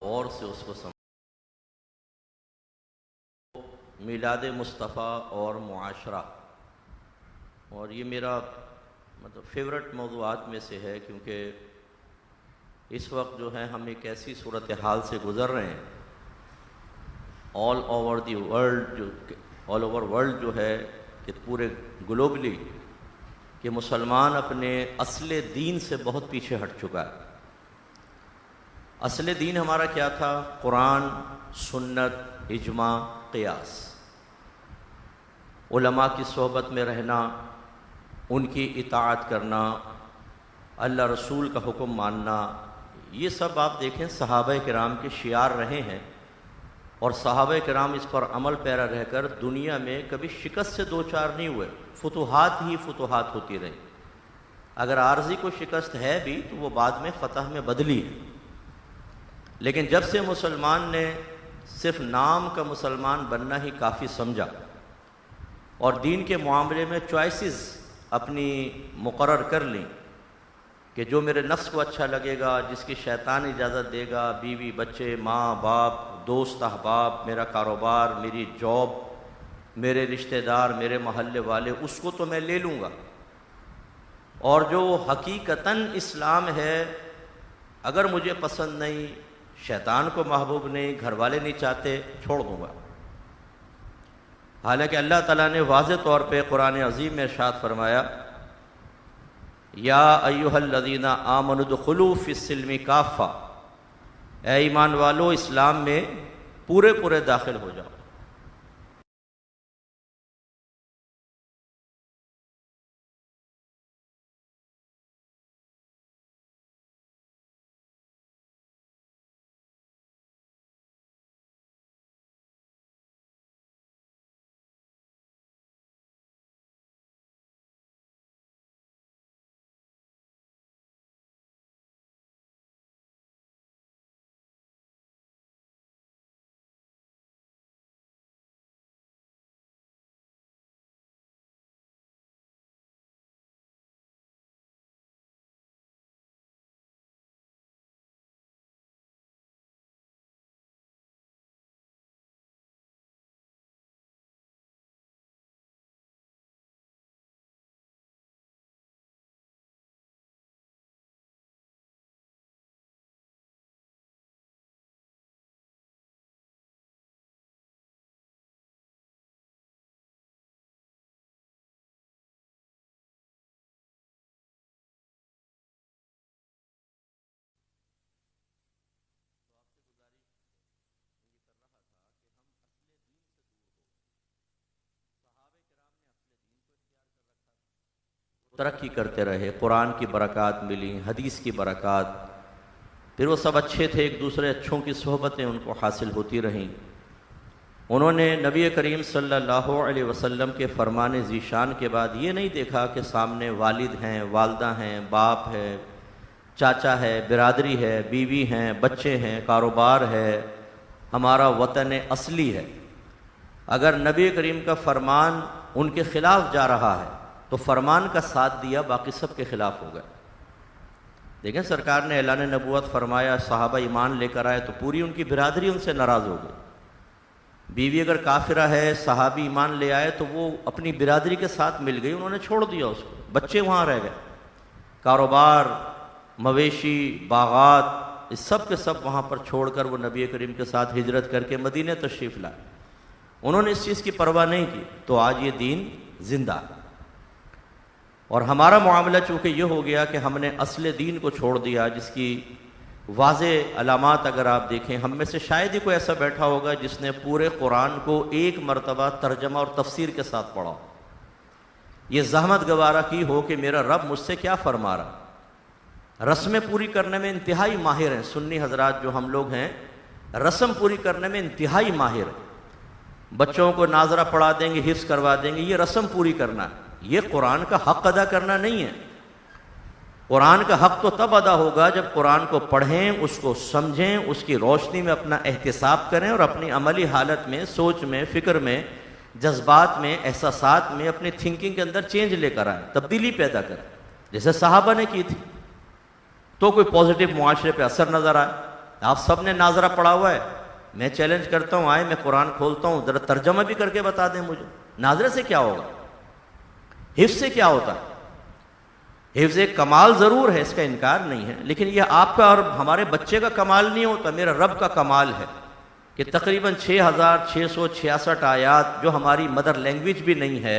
और से उसको मिलाद मुस्तफ़ा और मुआशरा, और ये मेरा मतलब फेवरेट मौज़ूआत में से है, क्योंकि इस वक्त जो है हम एक ऐसी सूरत हाल से गुज़र रहे हैं ऑल ओवर वर्ल्ड जो है कि पूरे ग्लोबली कि मुसलमान अपने असले दीन से बहुत पीछे हट चुका है। असले दीन हमारा क्या था? कुरान, सुन्नत, इजमा, क़ियास, उलमा की सोहबत में रहना, उनकी इताअत करना, अल्लाह रसूल का हुक्म मानना। ये सब आप देखें सहाबा किराम के शियार रहे हैं, और सहाबा किराम इस पर अमल पैरा रहकर दुनिया में कभी शिकस्त से दो चार नहीं हुए, फुतुहात ही फुतुहात होती रही। अगर आर्जी को शिकस्त है भी तो वो बाद में फ़तह में बदली है। लेकिन जब से मुसलमान ने सिर्फ नाम का मुसलमान बनना ही काफ़ी समझा और दीन के मामले में चॉइसेस अपनी मुकर्रर कर ली कि जो मेरे नफ्स को अच्छा लगेगा, जिसकी शैतान इजाज़त देगा, बीवी बच्चे, माँ बाप, दोस्त अहबाब, मेरा कारोबार, मेरी जॉब, मेरे रिश्तेदार, मेरे महल्ले वाले, उसको तो मैं ले लूँगा, और जो हकीकतन इस्लाम है अगर मुझे पसंद नहीं, शैतान को महबूब नहीं, घर वाले नहीं चाहते, छोड़ दूँगा। हालांकि अल्लाह ताला ने वाज़ेह तौर पे कुरान अज़ीम में इरशाद फरमाया, या अय्युहल्लज़ीना आमनुदखुलू फ़िस्सिल्मि काफ़ा, ऐ ईमान वालो इस्लाम में पूरे पूरे दाखिल हो जाओ। तरक्की करते रहे, कुरान की बरक़ात मिली, हदीस की बरक़ात, फिर वो सब अच्छे थे, एक दूसरे अच्छों की सोहबतें उनको हासिल होती रहीं। उन्होंने नबी करीम सल्लल्लाहु अलैहि वसल्लम के फरमान ज़ीशान के बाद ये नहीं देखा कि सामने वालिद हैं, वालदा हैं, बाप है, चाचा है, बिरादरी है, बीवी हैं, बच्चे हैं, कारोबार है, हमारा वतन असली है। अगर नबी करीम का फरमान उनके ख़िलाफ़ जा रहा है तो फरमान का साथ दिया, बाकी सब के ख़िलाफ़ हो गए। देखें, सरकार ने ऐलान नबूवत फरमाया, सहाबा ईमान लेकर आए तो पूरी उनकी बिरादरी उनसे नाराज़ हो गई। बीवी अगर काफिरा है, सहाबी ईमान ले आए तो वो अपनी बिरादरी के साथ मिल गई, उन्होंने छोड़ दिया उसको, बच्चे वहाँ रह गए, कारोबार, मवेशी, बागात, इस सब के सब वहाँ पर छोड़कर वो नबी करीम के साथ हिजरत करके मदीने तशरीफ़ लाए। उन्होंने इस चीज़ की परवाह नहीं की, तो आज ये दीन जिंदा है। और हमारा मामला चूँकि ये हो गया कि हमने असले दीन को छोड़ दिया, जिसकी वाज़ेह अलामात अगर आप देखें, हम में से शायद ही कोई ऐसा बैठा होगा जिसने पूरे कुरान को एक मरतबा तर्जमा और तफसीर के साथ पढ़ा, ये ज़हमत गवारा की हो कि मेरा रब मुझसे क्या फरमा रहा। रस्में पूरी करने में इंतहाई माहिर हैं सुन्नी हजरात, जो हम लोग हैं, रस्म पूरी करने में इंतहाई माहिर हैं। बच्चों को नाजरा पढ़ा देंगे, हिफ्ज़ करवा देंगे, ये रस्म पूरी करना है, ये कुरान का हक़ अदा करना नहीं है। कुरान का हक़ तो तब अदा होगा जब कुरान को पढ़ें, उसको समझें, उसकी रोशनी में अपना एहतिसाब करें और अपनी अमली हालत में, सोच में, फ़िक्र में, जज्बात में, एहसासात में, अपनी थिंकिंग के अंदर चेंज लेकर आए, तब्दीली पैदा करें, जैसे सहाबा ने की थी। तो कोई पॉजिटिव मुआशरे पे असर नज़र आए। आप सब ने नाजरा पढ़ा हुआ है, मैं चैलेंज करता हूँ, आए मैं कुरान खोलता हूँ, जरा तर्जमा भी करके बता दें मुझे, नाजरे से क्या होगा, हिफ्ज से क्या होता है। हिफ्ज एक कमाल ज़रूर है, इसका इनकार नहीं है, लेकिन यह आपका और हमारे बच्चे का कमाल नहीं होता, मेरा रब का कमाल है कि तकरीबन 6666 आयात जो हमारी मदर लैंग्वेज भी नहीं है,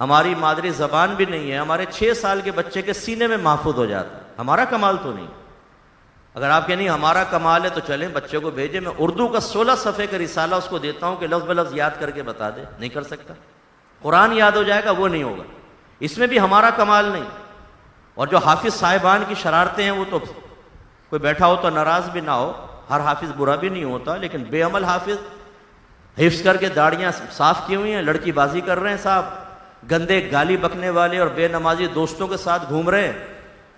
हमारी मादरी ज़बान भी नहीं है, हमारे 6 साल के बच्चे के सीने में महफूज हो जाता है। हमारा कमाल तो नहीं। अगर आप कहें नहीं हमारा कमाल है तो चलें बच्चे को भेजें, मैं उर्दू का 16 सफ़े का रिसाला उसको देता हूँ कि लफ्ज़ ब लफ्ज़ याद करके बता दे, नहीं कर सकता। कुरान याद हो जाएगा, वो नहीं होगा, इसमें भी हमारा कमाल नहीं। और जो हाफिज साहिबान की शरारतें हैं, वो तो कोई बैठा हो तो नाराज़ भी ना हो, हर हाफिज बुरा भी नहीं होता, लेकिन बेअमल हाफिज हिफ्स करके दाढ़ियाँ साफ की हुई हैं, लड़की बाजी कर रहे हैं साहब, गंदे गाली बकने वाले और बेनमाजी दोस्तों के साथ घूम रहे हैं,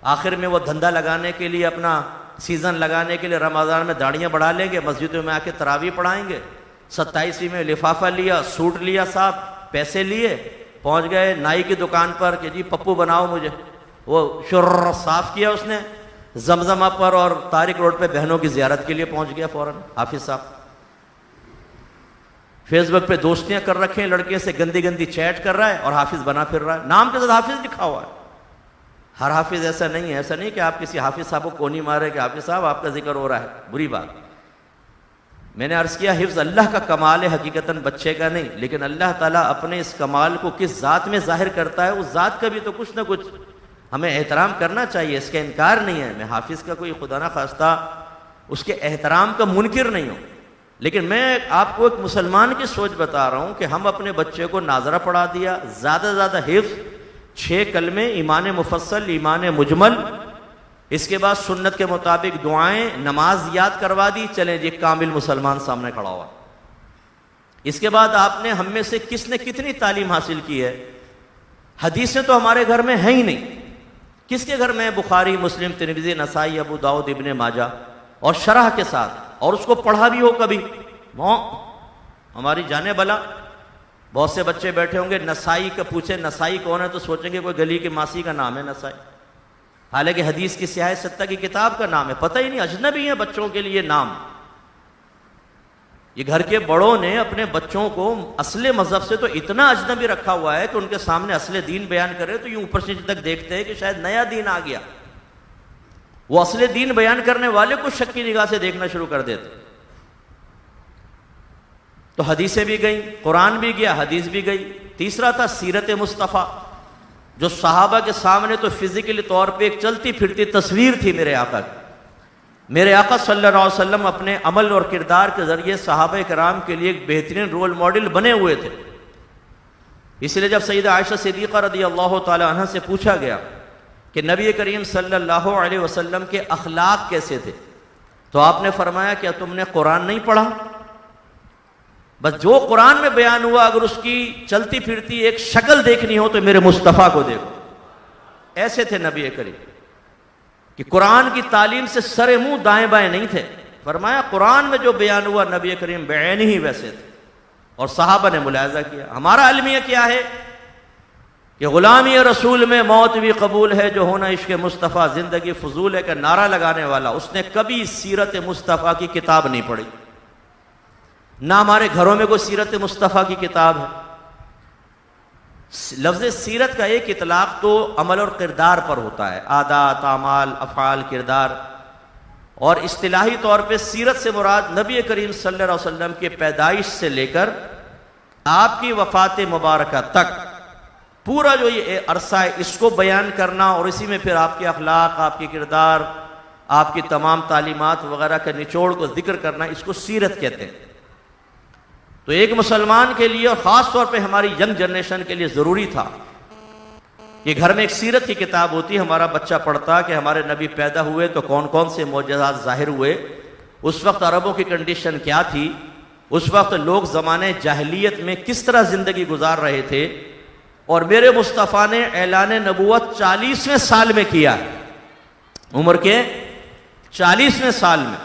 आखिर में वो धंधा लगाने के लिए, अपना सीज़न लगाने के लिए रमज़ान में दाढ़ियाँ बढ़ा लेंगे, मस्जिदों में आके तरावी पढ़ाएंगे। 27वीं में लिफाफा लिया, सूट लिया साहब, पैसे लिए, पहुँच गए नाई की दुकान पर कि जी पप्पू बनाओ मुझे, वो शुर्र साफ किया उसने, जमजमा पर और तारिक रोड पे बहनों की ज़ियारत के लिए पहुँच गया फ़ौरन हाफिज साहब। फेसबुक पे दोस्तियाँ कर रखे हैं, लड़के से गंदी गंदी चैट कर रहा है और हाफिज बना फिर रहा है, नाम के साथ हाफिज लिखा हुआ है। हर हाफिज ऐसा नहीं है, ऐसा नहीं कि आप किसी हाफिज साहब को कोनी मारे कि हाफिज साहब आपका जिक्र हो रहा है, बुरी बात। मैंने अर्ज़ किया हिफ्ज़ अल्लाह का कमाल है, हकीकतन बच्चे का नहीं, लेकिन अल्लाह ताला अपने इस कमाल को किस ज़ात में ज़ाहिर करता है, उस ज़ात का भी तो कुछ ना कुछ हमें एहतराम करना चाहिए, इसका इनकार नहीं है। मैं हाफिज़ का कोई खुदा ना खास्ता उसके एहतराम का मुनकिर नहीं हूँ, लेकिन मैं आपको एक मुसलमान की सोच बता रहा हूँ कि हम अपने बच्चे को नाजरा पढ़ा दिया, ज़्यादा से ज़्यादा हिफ्ज़, 6 कलमे, ईमान मुफस्सल, ईमान मुजमल, इसके बाद सुन्नत के मुताबिक दुआएं, नमाज याद करवा दी, चलें जी कामिल मुसलमान सामने खड़ा हुआ। इसके बाद आपने हम में से किसने कितनी तालीम हासिल की है? हदीसें तो हमारे घर में हैं ही नहीं। किसके घर में? बुखारी, मुस्लिम, तिरमिज़ी, नसाई, अबू दाऊद, इब्ने माजा, और शरह के साथ, और उसको पढ़ा भी हो कभी। हमारी जाने भला बहुत से बच्चे बैठे होंगे, नसाई का पूछे नसाई कौन है तो सोचेंगे कोई गली की मासी का नाम है नसाई, हालांकि हदीस की सियाह सत्ता की किताब का नाम है, पता ही नहीं, अजनबी है बच्चों के लिए नाम। ये घर के बड़ों ने अपने बच्चों को असले मजहब से तो इतना अजनबी रखा हुआ है कि उनके सामने असले दीन बयान करे तो यूं ऊपर से तक देखते हैं कि शायद नया दीन आ गया। वो असले दीन बयान करने वाले को शक की निगाह से देखना शुरू कर देते। तो हदीसें भी गई, कुरान भी गया, हदीस भी गई। तीसरा था सीरत मुस्तफ़ा, जो सहाबा के सामने तो फिजिकली तौर पे एक चलती फिरती तस्वीर थी मेरे आका की। मेरे आका सल्लल्लाहु अलैहि वसल्लम अपने अमल और किरदार के जरिए सहाबा कराम के लिए एक बेहतरीन रोल मॉडल बने हुए थे। इसलिए जब सैयदा आयशा सिद्दीक़ा रज़ी अल्लाह ताला अन्हा से पूछा गया कि नबी करीम सल्लल्लाहु अलैहि वसल्लम के अखलाक कैसे थे, तो आपने फरमाया क्या तुमने कुरान नहीं पढ़ा? बस जो कुरान में बयान हुआ अगर उसकी चलती फिरती एक शक्ल देखनी हो तो मेरे मुस्तफ़ा को देखो। ऐसे थे नबी करीम कि कुरान की तालीम से सरे मुंह दाएं बाएं नहीं थे। फरमाया कुरान में जो बयान हुआ नबी करीम बेन ही वैसे थे, और सहाबा ने मुलायजा किया। हमारा अलमिया क्या है कि गुलामी रसूल में मौत भी कबूल है, जो होना इश्क मुस्तफ़ा जिंदगी फजूल है का नारा लगाने वाला, उसने कभी सीरत मुस्तफ़ा की किताब नहीं पढ़ी। ना हमारे घरों में कोई सीरत मुस्तफ़ा की किताब है। लफ्ज़ सीरत का एक इतलाक़ तो अमल और किरदार पर होता है, आदात, आमाल, अफ़ाल, किरदार, और इस्तिलाही तौर पे सीरत से मुराद नबी करीम सल्लल्लाहु अलैहि वसल्लम के पैदाइश से लेकर आपकी वफ़ात मुबारका तक पूरा जो ये अरसा है इसको बयान करना, और इसी में फिर आपके अखलाक, आपके किरदार, आपकी तमाम तालीमात वगैरह का निचोड़ को जिक्र करना, इसको सीरत कहते हैं। तो एक मुसलमान के लिए और ख़ास तौर पे हमारी यंग जनरेशन के लिए ज़रूरी था कि घर में एक सीरत की किताब होती, हमारा बच्चा पढ़ता कि हमारे नबी पैदा हुए तो कौन कौन से मोजज़ात ज़ाहिर हुए, उस वक्त अरबों की कंडीशन क्या थी, उस वक्त लोग ज़माने जाहिलियत में किस तरह ज़िंदगी गुजार रहे थे। और मेरे मुस्तफ़ा ने ऐलान नबूवत 40वें साल में किया, उम्र के 40वें साल में,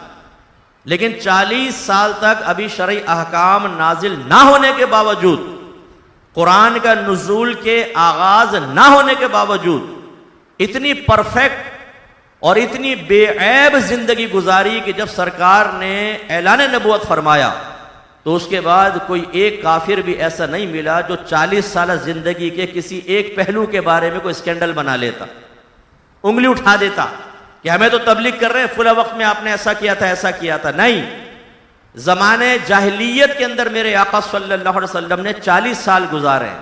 लेकिन 40 साल तक अभी शरई अहकाम नाजिल ना होने के बावजूद, कुरान का नुज़ूल के आगाज ना होने के बावजूद, इतनी परफेक्ट और इतनी बेऐब जिंदगी गुजारी कि जब सरकार ने ऐलान नबूवत फरमाया तो उसके बाद कोई एक काफिर भी ऐसा नहीं मिला जो 40 साल जिंदगी के किसी एक पहलू के बारे में कोई स्कैंडल बना लेता, उंगली उठा देता कि हमें तो तबलीग कर रहे हैं, फुला वक्त में आपने ऐसा किया था, ऐसा किया था। नहीं, जमाने जाहिलियत के अंदर मेरे आका सल्लल्लाहु अलैहि वसल्लम ने 40 साल गुजारे हैं।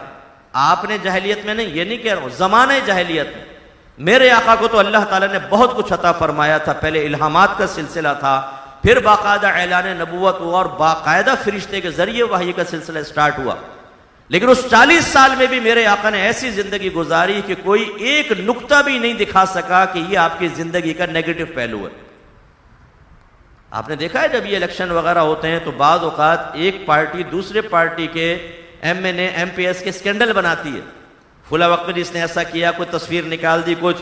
आपने जाहिलियत में नहीं, ये नहीं कह रहा हूं, जमाने जाहिलियत में मेरे आका को तो अल्लाह ताला ने बहुत कुछ अता फरमाया था। पहले इल्हामात का सिलसिला था, फिर बाकायदा ऐलान नबूवत हुआ और बाकायदा फरिश्ते के जरिए वही का सिलसिला स्टार्ट हुआ। लेकिन उस 40 साल में भी मेरे आका ने ऐसी जिंदगी गुजारी कि कोई एक नुक्ता भी नहीं दिखा सका कि यह आपकी जिंदगी का नेगेटिव पहलू है। आपने देखा है जब ये इलेक्शन वगैरह होते हैं तो बाद औकात एक पार्टी दूसरे पार्टी के MNA MPS के स्कैंडल बनाती है, फुला वक्त में इसने ऐसा किया, कोई तस्वीर निकाल दी कुछ।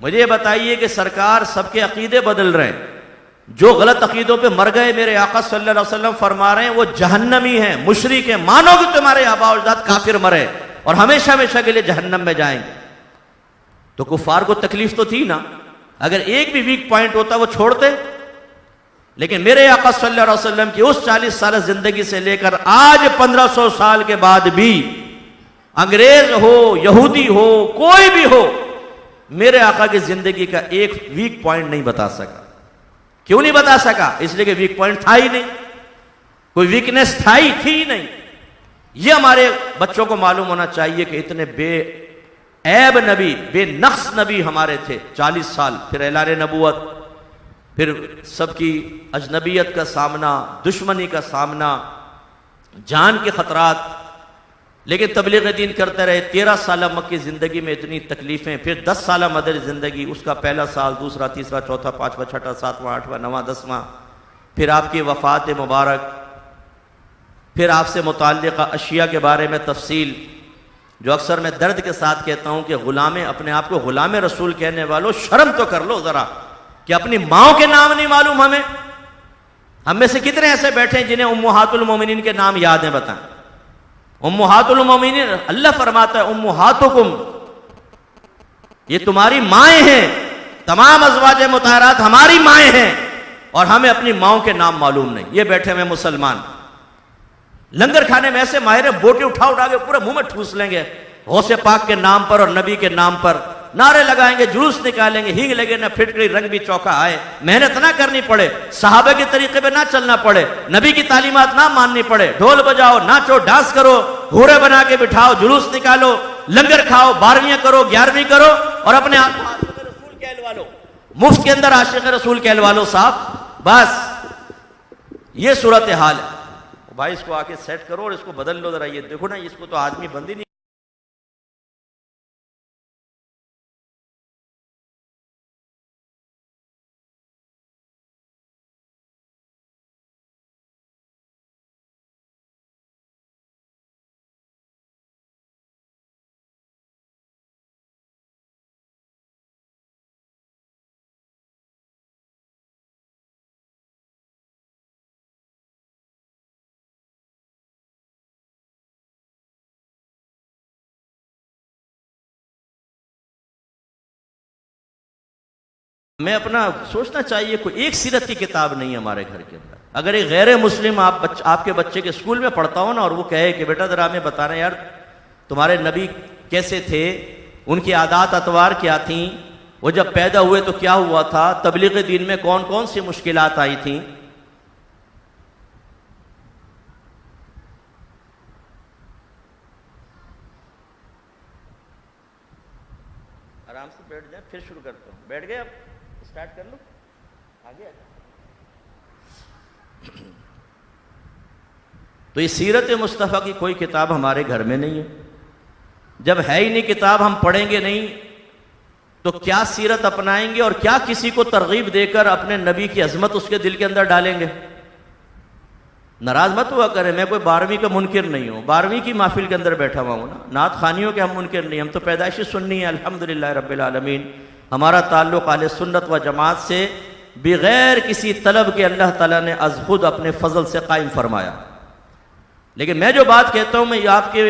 मुझे बताइए कि सरकार सबके अकीदे बदल रहे हैं, जो गलत अकीदों पे मर गए मेरे आका सल्लल्लाहु अलैहि वसल्लम फरमा रहे हैं वो जहन्नमी हैं, मुशरिक हैं, मानोगे तुम्हारे आबा अजदाद काफिर मरे और हमेशा हमेशा के लिए जहन्नम में जाएंगे। तो कुफार को तकलीफ तो थी ना, अगर एक भी वीक पॉइंट होता वो छोड़ते। लेकिन मेरे आका सल्लल्लाहु अलैहि वसल्लम की उस 40 साल जिंदगी से लेकर आज 1500 साल के बाद भी अंग्रेज हो, यहूदी हो, कोई भी हो, मेरे आका की जिंदगी का एक वीक पॉइंट नहीं बता सका। क्यों नहीं बता सका? इसलिए कि वीक पॉइंट था ही नहीं, कोई वीकनेस था ही थी नहीं। यह हमारे बच्चों को मालूम होना चाहिए कि इतने बेऐब नबी, बेनक्स नबी हमारे थे। 40 साल, फिर ऐलान नबूवत, फिर सबकी अजनबियत का सामना, दुश्मनी का सामना, जान के खतरात, लेकिन तबलीग दीन करते रहे। 13 साल मक्की ज़िंदगी में इतनी तकलीफ़ें, फिर 10 साल मदर ज़िंदगी, उसका पहला साल, दूसरा, तीसरा, चौथा, पाँचवा, छठा, सातवां, आठवां, नवां, 10वां, फिर आपकी वफ़ात मुबारक, फिर आपसे मुताल्लिक़ अशिया के बारे में तफसील, जो अक्सर मैं दर्द के साथ कहता हूँ कि ग़ुलाम, अपने आप को ग़ुलाम रसूल कहने वालों, शर्म तो कर लो ज़रा कि अपनी माओ के नाम नहीं मालूम हमें। हम में से कितने ऐसे बैठे हैं जिन्हें उम्मुहातुल मोमिनीन के नाम याद है? बताएं। उम्मुहातुल मोमिनीन, अल्लाह फरमाता है उम्मुहातुकुम, ये तुम्हारी माएँ हैं, तमाम अज़वाज मुताहरात हमारी माएँ हैं और हमें अपनी माओ के नाम मालूम नहीं। ये बैठे हुए मुसलमान लंगर खाने में ऐसे माहिर है, बोटी उठा उठा के पूरे मुंह में ठूस लेंगे, गौसे पाक के नाम पर और नबी के नाम पर नारे लगाएंगे, जुलूस निकालेंगे, हींग लगे ना फिटकरी, रंग भी चौका आए, मेहनत ना करनी पड़े, सहाबे के तरीके पे ना चलना पड़े, नबी की तालीमात ना माननी पड़े, ढोल बजाओ, नाचो, डांस करो, घोड़े बना के बिठाओ, जुलूस निकालो, लंगर खाओ, 12वीं करो, 11वीं करो और अपने आप को आशिक रसूल कहलवा लो, मुफ्त के अंदर आशिक रसूल कहलवा लो साहब। बस ये सूरत हाल है भाई, इसको आके सेट करो और इसको बदल लो जरा। ये देखो ना, इसको तो आदमी बंदी नहीं। मैं अपना सोचना चाहिए कोई एक सीरत की किताब नहीं है हमारे घर के अंदर। अगर एक गैर मुस्लिम आपके बच्चे के स्कूल में पढ़ता हो ना और वो कहे कि बेटा जरा हमें बताना यार तुम्हारे नबी कैसे थे, उनकी आदात अतवार क्या थी, वो जब पैदा हुए तो क्या हुआ था, तबलीग दीन में कौन कौन सी मुश्किलात आई थी। आराम से बैठ जाए, फिर शुरू करता हूँ। बैठ गए, अब स्टार्ट कर लो, आगे। तो ये सीरत मुस्तफ़ा की कोई किताब हमारे घर में नहीं है। जब है ही नहीं किताब, हम पढ़ेंगे नहीं तो क्या सीरत अपनाएंगे और क्या किसी को तरगीब देकर अपने नबी की अजमत उसके दिल के अंदर डालेंगे। नाराज मत हुआ करें, मैं कोई 12वीं का मुनकिर नहीं हूँ, 12वीं की महफिल के अंदर बैठा हुआ हूँ ना, नात खानियों के हम मुनकिर नहीं, हम तो पैदाइशी सुन्नी है अल्हम्दुलिल्लाह रब्बिल आलमीन। हमारा ताल्लुक़ अहले सुन्नत व जमात से बगैर किसी तलब के अल्लाह ताला ने अज़ खुद अपने फजल से कायम फरमाया। लेकिन मैं जो बात कहता हूँ मैं ये आपके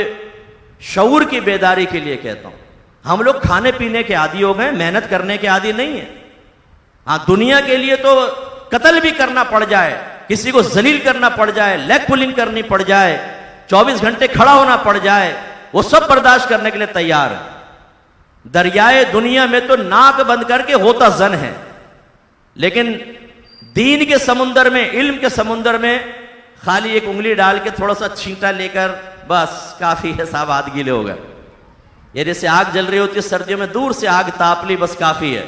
शऊर की बेदारी के लिए कहता हूँ। हम लोग खाने पीने के आदी हो गए, मेहनत करने के आदी नहीं है। हाँ, दुनिया के लिए तो कत्ल भी करना पड़ जाए, किसी को जलील करना पड़ जाए, लेग पुलिंग करनी पड़ जाए, 24 घंटे खड़ा होना पड़ जाए, वो सब बर्दाश्त करने के लिए तैयार है। दरियाए दुनिया में तो नाक बंद करके होता जन है, लेकिन दीन के समुंदर में, इल्म के समुंदर में खाली एक उंगली डाल के थोड़ा सा छींटा लेकर बस काफी है साहब, हाथ गीले हो गए। ये जैसे आग जल रही होती है सर्दियों में, दूर से आग ताप ली बस काफी है।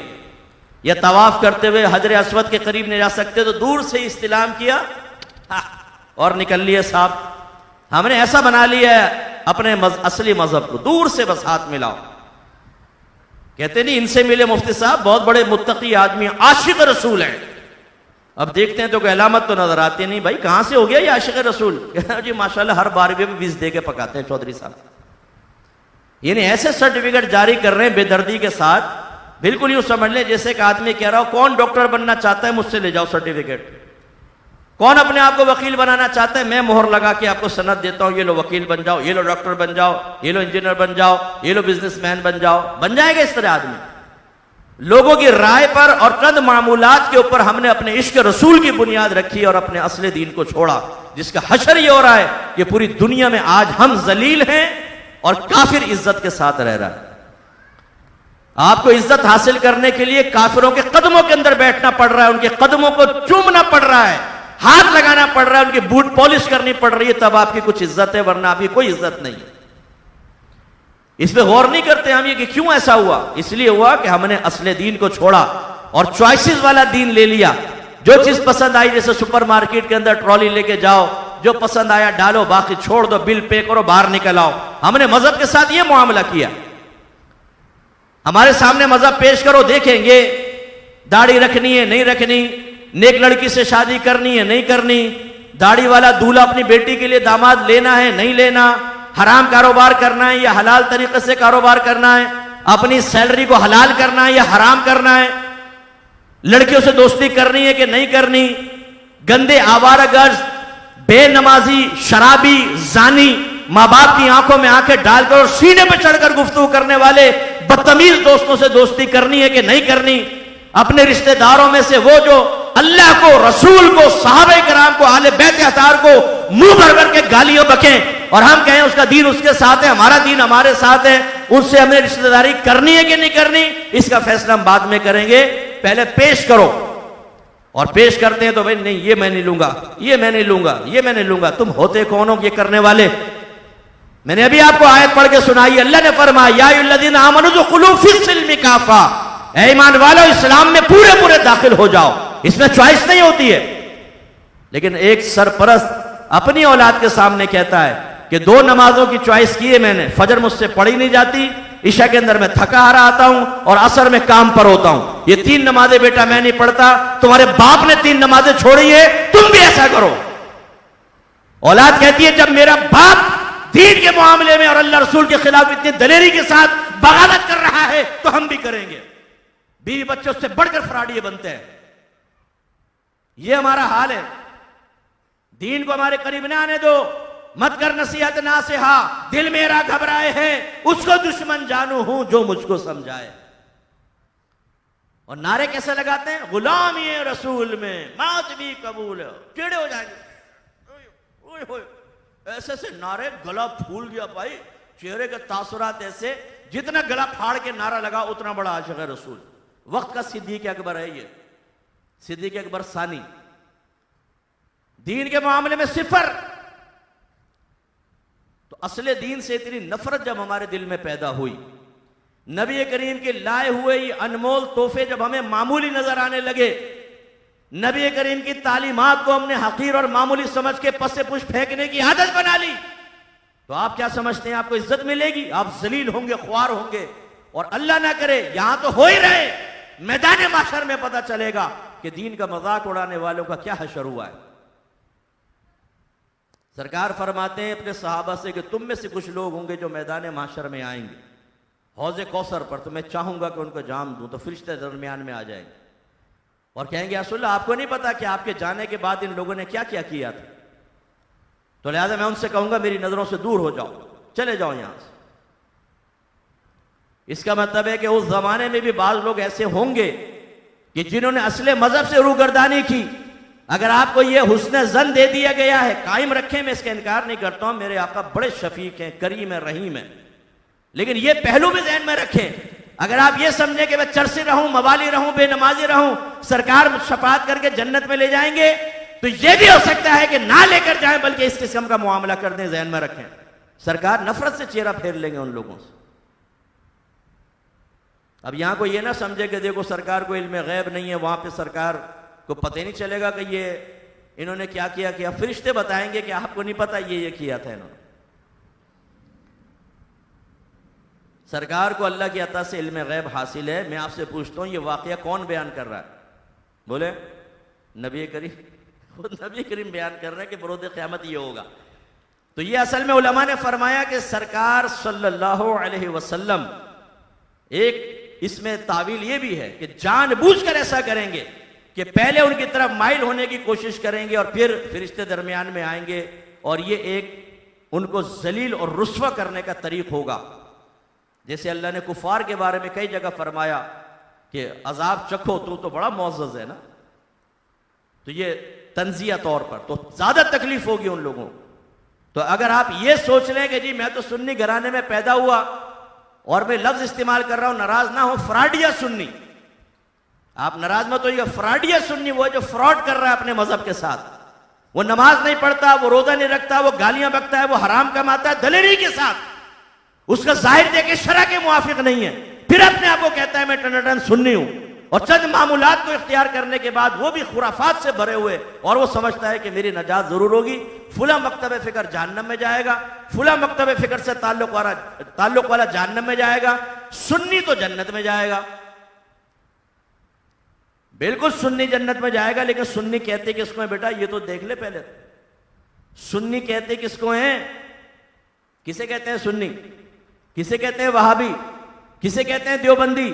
या तवाफ करते हुए हजर अस्वद के करीब नहीं जा सकते तो दूर से इस्तिलाम किया और निकल लिए साहब। हमने ऐसा बना लिया है अपने असली मजहब को, दूर से बस हाथ मिलाओ। कहते नहीं इनसे मिले मुफ्ती साहब, बहुत बड़े मुत्तकी आदमी, आशिक रसूल हैं। अब देखते हैं तो कोई अलामत तो नजर आती नहीं। भाई कहां से हो गया ये आशिक रसूल? जी माशाल्लाह हर बार भी 20 दे के पकाते हैं चौधरी साहब। यानी ऐसे सर्टिफिकेट जारी कर रहे हैं बेदर्दी के साथ, बिल्कुल यूं समझ लें जैसे एक आदमी कह रहा हो कौन डॉक्टर बनना चाहता है मुझसे ले जाओ सर्टिफिकेट, कौन अपने आप को वकील बनाना चाहता है मैं मोहर लगा के आपको सनद देता हूं, ये लो वकील बन जाओ, ये लो डॉक्टर बन जाओ, ये लो इंजीनियर बन जाओ, ये लो बिजनेसमैन बन जाओ। बन जाएगा इस तरह आदमी? लोगों की राय पर और चंद मामूलात के ऊपर हमने अपने इश्क रसूल की बुनियाद रखी और अपने असले दीन को छोड़ा, जिसका हशर ये हो रहा है कि पूरी दुनिया में आज हम जलील हैं और काफिर इज्जत के साथ रह रहा है। आपको इज्जत हासिल करने के लिए काफिरों के कदमों के अंदर बैठना पड़ रहा है, उनके कदमों को चूमना पड़ रहा है, हाथ लगाना पड़ रहा है, उनकी बूट पॉलिश करनी पड़ रही है, तब आपकी कुछ इज्जत है, वरना आपकी कोई इज्जत नहीं है। इस पे गौर नहीं करते हम ये कि क्यों ऐसा हुआ। इसलिए हुआ कि हमने असले दीन को छोड़ा और चॉइसेस वाला दीन ले लिया। जो चीज पसंद आई, जैसे सुपरमार्केट के अंदर ट्रॉली लेके जाओ, जो पसंद आया डालो, बाकी छोड़ दो, बिल पे करो, बाहर निकल आओ। हमने मजहब के साथ ये मामला किया। हमारे सामने मजहब पेश करो, देखेंगे दाढ़ी रखनी है नहीं रखनी, नेक लड़की से शादी करनी है नहीं करनी, दाढ़ी वाला दूल्हा अपनी बेटी के लिए दामाद लेना है नहीं लेना, हराम कारोबार करना है या हलाल तरीके से कारोबार करना है, अपनी सैलरी को हलाल करना है या हराम करना है, लड़कियों से दोस्ती करनी है कि नहीं करनी, गंदे आवारागर्द, बेनमाजी, शराबी, जानी, माँ बाप की आंखों में आंखें डालकर और सीने पर चढ़कर गुफ्तगू करने वाले बदतमीज दोस्तों से दोस्ती करनी है कि नहीं करनी, अपने रिश्तेदारों में से वो जो अल्लाह को, रसूल को, सहाबे कराम को, आले बैत अतार को मुंह भर भर के गालियां बकें और हम कहें उसका दीन उसके साथ है, हमारा दीन हमारे साथ है, उससे हमें रिश्तेदारी करनी है कि नहीं करनी, इसका फैसला हम बाद में करेंगे। पहले पेश करो। और पेश करते हैं तो भाई नहीं, ये मैं नहीं लूंगा, ये मैं नहीं लूंगा, ये मैं नहीं लूंगा। तुम होते कौन हो ये करने वाले? मैंने अभी आपको आयत पढ़ के सुनाई। अल्लाह ने फरमाया या अय्युहल्लज़ीना आमनू दुखुलू फिस्सिल्मि काफा, ऐ ईमान वालों इस्लाम में पूरे पूरे दाखिल हो जाओ। इसमें चॉइस नहीं होती है। लेकिन एक सरपरस्त अपनी औलाद के सामने कहता है कि 2 नमाजों की चॉइस की है मैंने, फजर मुझसे पढ़ी नहीं जाती, ईशा के अंदर मैं थका हारा आता हूं और असर में काम पर होता हूं, ये 3 नमाजें बेटा मैं नहीं पढ़ता, तुम्हारे बाप ने 3 नमाजें छोड़ी है, तुम भी ऐसा करो। औलाद कहती है जब मेरा बाप दीन के मामले में और अल्लाह रसूल के खिलाफ इतनी दलेरी के साथ बगावत कर रहा है तो हम भी करेंगे। बीवी बच्चों से बढ़कर फराडिये बनते हैं। ये हमारा हाल है। दीन को हमारे करीब ना आने दो, मत कर नसीहत नासिहा, दिल मेरा घबराए है, उसको दुश्मन जानू हूं जो मुझको समझाए। और नारे कैसे लगाते हैं? गुलामी रसूल में मौत भी कबूल। टेढ़े हो जाएंगे, ऐसे से नारे, गला फूल गया भाई, चेहरे के तासुरात ऐसे, जितना गला फाड़ के नारा लगा उतना बड़ा आशिक है रसूल। वक्त का सिद्दीक अकबर है ये, सिद्दीक अकबर सानी। दीन के मामले में सिफर। तो असले दीन से इतनी नफरत जब हमारे दिल में पैदा हुई, नबी करीम के लाए हुए ये अनमोल तोहफे जब हमें मामूली नजर आने लगे, नबी करीम की तालीमात को हमने हकीर और मामूली समझ के पसे पुश फेंकने की आदत बना ली, तो आप क्या समझते हैं आपको इज्जत मिलेगी? आप जलील होंगे, ख्वार होंगे। और अल्लाह ना करे यहां तो हो ही रहे, मैदान माशर में पता चलेगा कि दीन का मजाक उड़ाने वालों का क्या हशर हुआ है। सरकार फरमाते हैं अपने सहाबा से कि तुम में से कुछ लोग होंगे जो मैदान माशर में आएंगे हौज़े कौसर पर, तो मैं चाहूंगा कि उनको जाम दूं, तो फरिश्ते दरमियान में आ जाएंगे और कहेंगे रसूलल्लाह आपको नहीं पता कि आपके जाने के बाद इन लोगों ने क्या क्या किया था, तो लिहाजा मैं उनसे कहूंगा मेरी नजरों से दूर हो जाओ, चले जाओ यहां से। इसका मतलब है कि उस जमाने में भी बाज लोग ऐसे होंगे कि जिन्होंने असले मजहब से रूगर्दानी की, अगर आपको यह हुस्न जन दे दिया गया है, कायम रखें, मैं इसका इनकार नहीं करता हूं, मेरे आका बड़े शफीक हैं, करीम है, रहीम है, लेकिन यह पहलू भी ज़हन में रखें। अगर आप ये समझे कि मैं चरसी रहूं, मवाली रहूं, बेनमाजी रहूं, सरकार शफात करके जन्नत में ले जाएंगे, तो यह भी हो सकता है कि ना लेकर जाएं, बल्कि इस किस्म का मुआमला कर दें। ज़हन में रखें, सरकार नफरत से चेहरा फेर लेंगे उन लोगों से। अब यहां को यह ना समझे कि देखो सरकार को इल्म गैब नहीं है, वहां पे सरकार को पता ही नहीं चलेगा कि ये इन्होंने क्या किया। फरिश्ते बताएंगे कि आपको नहीं पता ये किया था इन्होंने। सरकार को अल्लाह की अता से इल्म गैब हासिल है। मैं आपसे पूछता हूं, ये वाकया कौन बयान कर रहा है? बोले नबी करीम, खुद नबी करीम बयान कर रहे हैं कि बरोज़ क़यामत ये होगा। तो ये असल में उलमा ने फरमाया कि सरकार सल्लल्लाहु अलैहि वसल्लम, एक इसमें तावील ये भी है कि जानबूझकर ऐसा करेंगे कि पहले उनकी तरफ माइल होने की कोशिश करेंगे और फिर फरिश्ते दरमियान में आएंगे, और ये एक उनको जलील और रुस्वा करने का तरीक होगा। जैसे अल्लाह ने कुफार के बारे में कई जगह फरमाया कि अजाब चखो, तो बड़ा मुअज़्ज़ज़ है ना, तो ये तंजिया तौर पर तो ज्यादा तकलीफ होगी उन लोगों को। तो अगर आप ये सोच लें कि जी मैं तो सुन्नी घराने में पैदा हुआ, और मैं लफ्ज इस्तेमाल कर रहा हूं, नाराज ना हो, फ्रॉडिया सुन्नी, आप नाराज मत होइएगा, फ्रॉडिया सुन्नी वो जो फ्रॉड कर रहा है अपने मजहब के साथ, वो नमाज नहीं पढ़ता, वो रोजा नहीं रखता, वो गालियां बकता है, वो हराम कमाता है दलेरी के साथ, उसका जाहिर देखे शरा के मुआफिक नहीं है, फिर अपने आप को कहता है मैं टनाटन सुन्नी हूं, और चंद मामूलात को इख्तियार करने के बाद वो भी खुराफात से भरे हुए, और वो समझता है कि मेरी नजात जरूर होगी, फुला मकतब फिक्र जहन्नम में जाएगा, फुला मकतब फिक्र से ताल्लुक वाला जहन्नम में जाएगा, सुन्नी तो जन्नत में जाएगा। बिल्कुल सुन्नी जन्नत में जाएगा, लेकिन सुन्नी कहते किसको है बेटा? ये तो देख ले पहले। सुन्नी कहते किसको हैं? किसे कहते हैं सुन्नी? किसे कहते हैं वहाबी? किसे कहते हैं देवबंदी?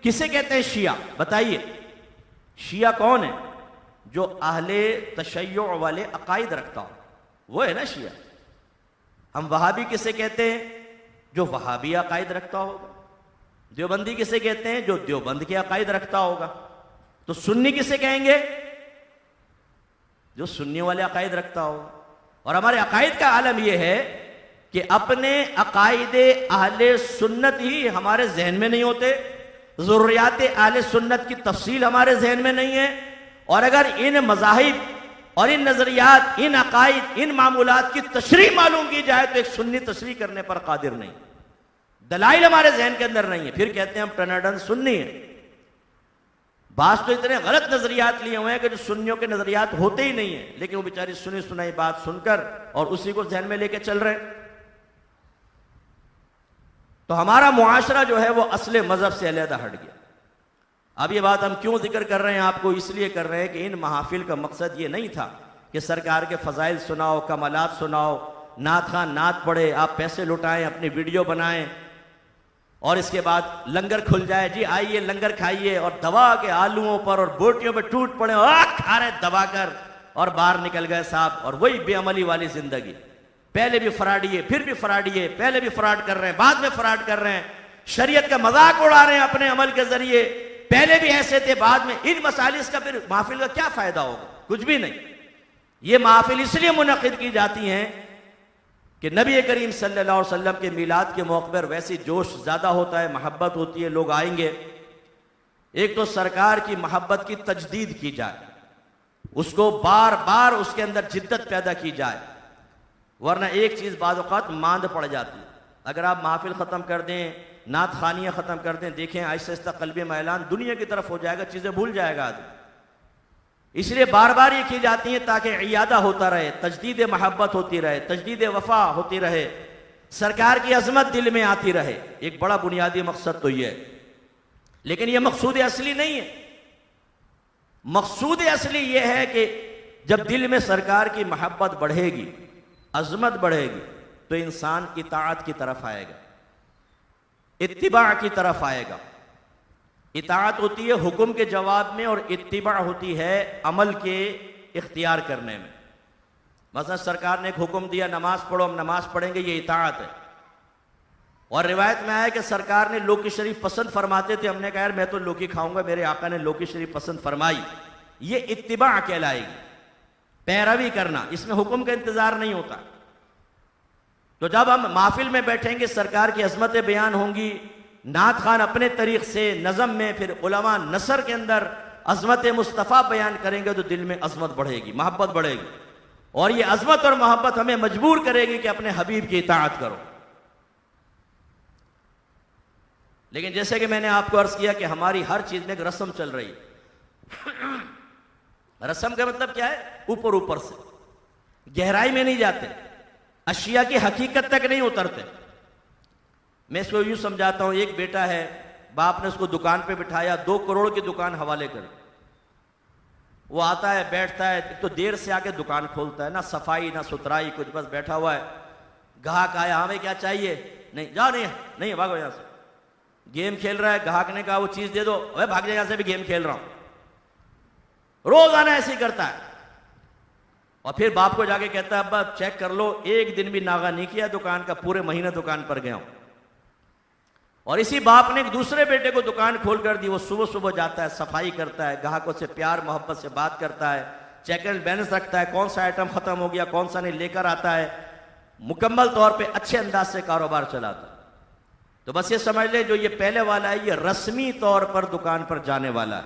किसे कहते हैं शिया? बताइए, शिया कौन है? जो अहले तशय्यो वाले अकायद रखता हो, वो है ना शिया। हम वहाबी किसे कहते हैं? जो वहाबी अकायद रखता होगा। देवबंदी किसे कहते हैं? जो देवबंद के अकायद रखता होगा। तो सुन्नी किसे कहेंगे? जो सुन्नी वाले अकायद रखता होगा। और हमारे अकायद का आलम यह है कि अपने अकायदे अहले सुन्नत ही हमारे जहन में नहीं होते, ज़ुर्रियात अहले सुन्नत की तफसील हमारे जहन में नहीं है, और अगर इन मज़ाहिब और इन नजरियात, इन अकायद, इन मामूलात की तशरीह मालूम की जाए तो एक सुन्नी तशरीह करने पर कादिर नहीं, दलाइल हमारे जहन के अंदर नहीं है, फिर कहते हैं हम टनाटन सुन्नी है। बात तो इतने गलत नजरियात लिए हुए हैं कि जो सुन्नियों के नजरियात होते ही नहीं है, लेकिन वो बेचारी सुनी सुनाई बात सुनकर और उसी को जहन में लेके चल रहे। तो हमारा मुआशरा जो है वो असले मजहब से अलहदा हट गया। अब ये बात हम क्यों जिक्र कर रहे हैं आपको? इसलिए कर रहे हैं कि इन महाफिल का मकसद ये नहीं था कि सरकार के फजाइल सुनाओ, कमालात सुनाओ, नात खान नात पढ़े, आप पैसे लुटाएं, अपनी वीडियो बनाएं, और इसके बाद लंगर खुल जाए, जी आइए लंगर खाइए, और दबा के आलूओं पर और बोटियों पर टूट पड़े, खा रहे दबा कर, और बाहर निकल गए साहब। और वही बेअमली वाली जिंदगी, पहले भी फराडिए, फिर भी फराडिए, पहले भी फराड कर रहे हैं, बाद में फराड कर रहे हैं, शरीयत का मजाक उड़ा रहे हैं अपने अमल के जरिए, पहले भी ऐसे थे, बाद में। इन मसालिस का फिर महफिल का क्या फायदा होगा? कुछ भी नहीं। ये महफिल इसलिए मुनक़िद की जाती हैं कि नबी करीम सल्लल्लाहु अलैहि वसल्लम के मिलाद के मौके पर वैसी जोश ज़्यादा होता है, मोहब्बत होती है, लोग आएंगे। एक तो सरकार की मोहब्बत की तजदीद की जाए, उसको बार बार उसके अंदर जिद्दत पैदा की जाए, वरना एक चीज़ बाद औक़ात मांद पड़ जाती है। अगर आप महफिल ख़त्म कर दें, नात खानियाँ ख़त्म कर दें, देखें आहिस्ता आहिस्ता क़ल्बे मैलान दुनिया की तरफ हो जाएगा, चीज़ें भूल जाएगा आदमी। इसलिए बार बार ये की जाती हैं ताकि इयादा होता रहे, तजदीद मोहब्बत होती रहे, तजदीद वफा होती रहे, सरकार की अजमत दिल में आती रहे। एक बड़ा बुनियादी मकसद तो ये है, लेकिन यह मकसूद असली नहीं है। मकसूद असली यह है कि जब दिल में सरकार की मोहब्बत बढ़ेगी, अजमत बढ़ेगी, तो इंसान इताअत की तरफ आएगा, इत्तिबा की तरफ आएगा। इताअत होती है हुक्म के जवाब में, और इत्तिबा होती है अमल के इख्तियार करने में। मसलन सरकार ने एक हुक्म दिया, नमाज पढ़ो, हम नमाज पढ़ेंगे, ये इताअत है। और रिवायत में आया कि सरकार ने लौकी शरीफ पसंद फरमाते थे, हमने कहा यार मैं तो लौकी खाऊंगा, मेरे आका ने लौकी शरीफ पसंद फरमाई। ये इत्तिबा कहलाएगी, पैरवी करना, इसमें हुक्म का इंतजार नहीं होता। तो जब हम महफिल में बैठेंगे, सरकार की अजमतें बयान होंगी, नात खान अपने तरीक से नज़म में, फिर उलमा नसर के अंदर अजमत मुस्तफ़ा बयान करेंगे, तो दिल में अजमत बढ़ेगी, मोहब्बत बढ़ेगी, और ये अजमत और मोहब्बत हमें मजबूर करेगी कि अपने हबीब की इताअत करो। लेकिन जैसे कि मैंने आपको अर्ज किया कि हमारी हर चीज में एक रस्म चल रही है। रस्म का मतलब क्या है? ऊपर ऊपर से, गहराई में नहीं जाते, अशिया की हकीकत तक नहीं उतरते। मैं इसको यूं समझाता हूं, एक बेटा है, बाप ने उसको दुकान पे बिठाया, 2 करोड़ की दुकान हवाले कर। वो आता है, बैठता है, तो देर से आके दुकान खोलता है, ना सफाई ना सुथराई, कुछ, बस बैठा हुआ है। ग्राहक आया, हाँ भाई क्या चाहिए? नहीं, जाओ, नहीं नहीं, भागो यहां से। गेम खेल रहा है, ग्राहक ने कहा वो चीज दे दो, अरे भाग जाए, यहां से भी गेम खेल रहा हूं। रोजाना ऐसे ही करता है। और फिर बाप को जाके कहता है, अब्बा चेक कर लो, एक दिन भी नागा नहीं किया दुकान का, पूरे महीने दुकान पर गया हूं। और इसी बाप ने एक दूसरे बेटे को दुकान खोल कर दी। वो सुबह सुबह जाता है, सफाई करता है, ग्राहकों से प्यार मोहब्बत से बात करता है, चेक एंड बैलेंस रखता है, कौन सा आइटम खत्म हो गया, कौन सा नहीं, लेकर आता है, मुकम्मल तौर पे अच्छे अंदाज से कारोबार चलाता है। तो बस ये समझ ले, जो ये पहले वाला है ये रस्मी तौर पर दुकान पर जाने वाला है,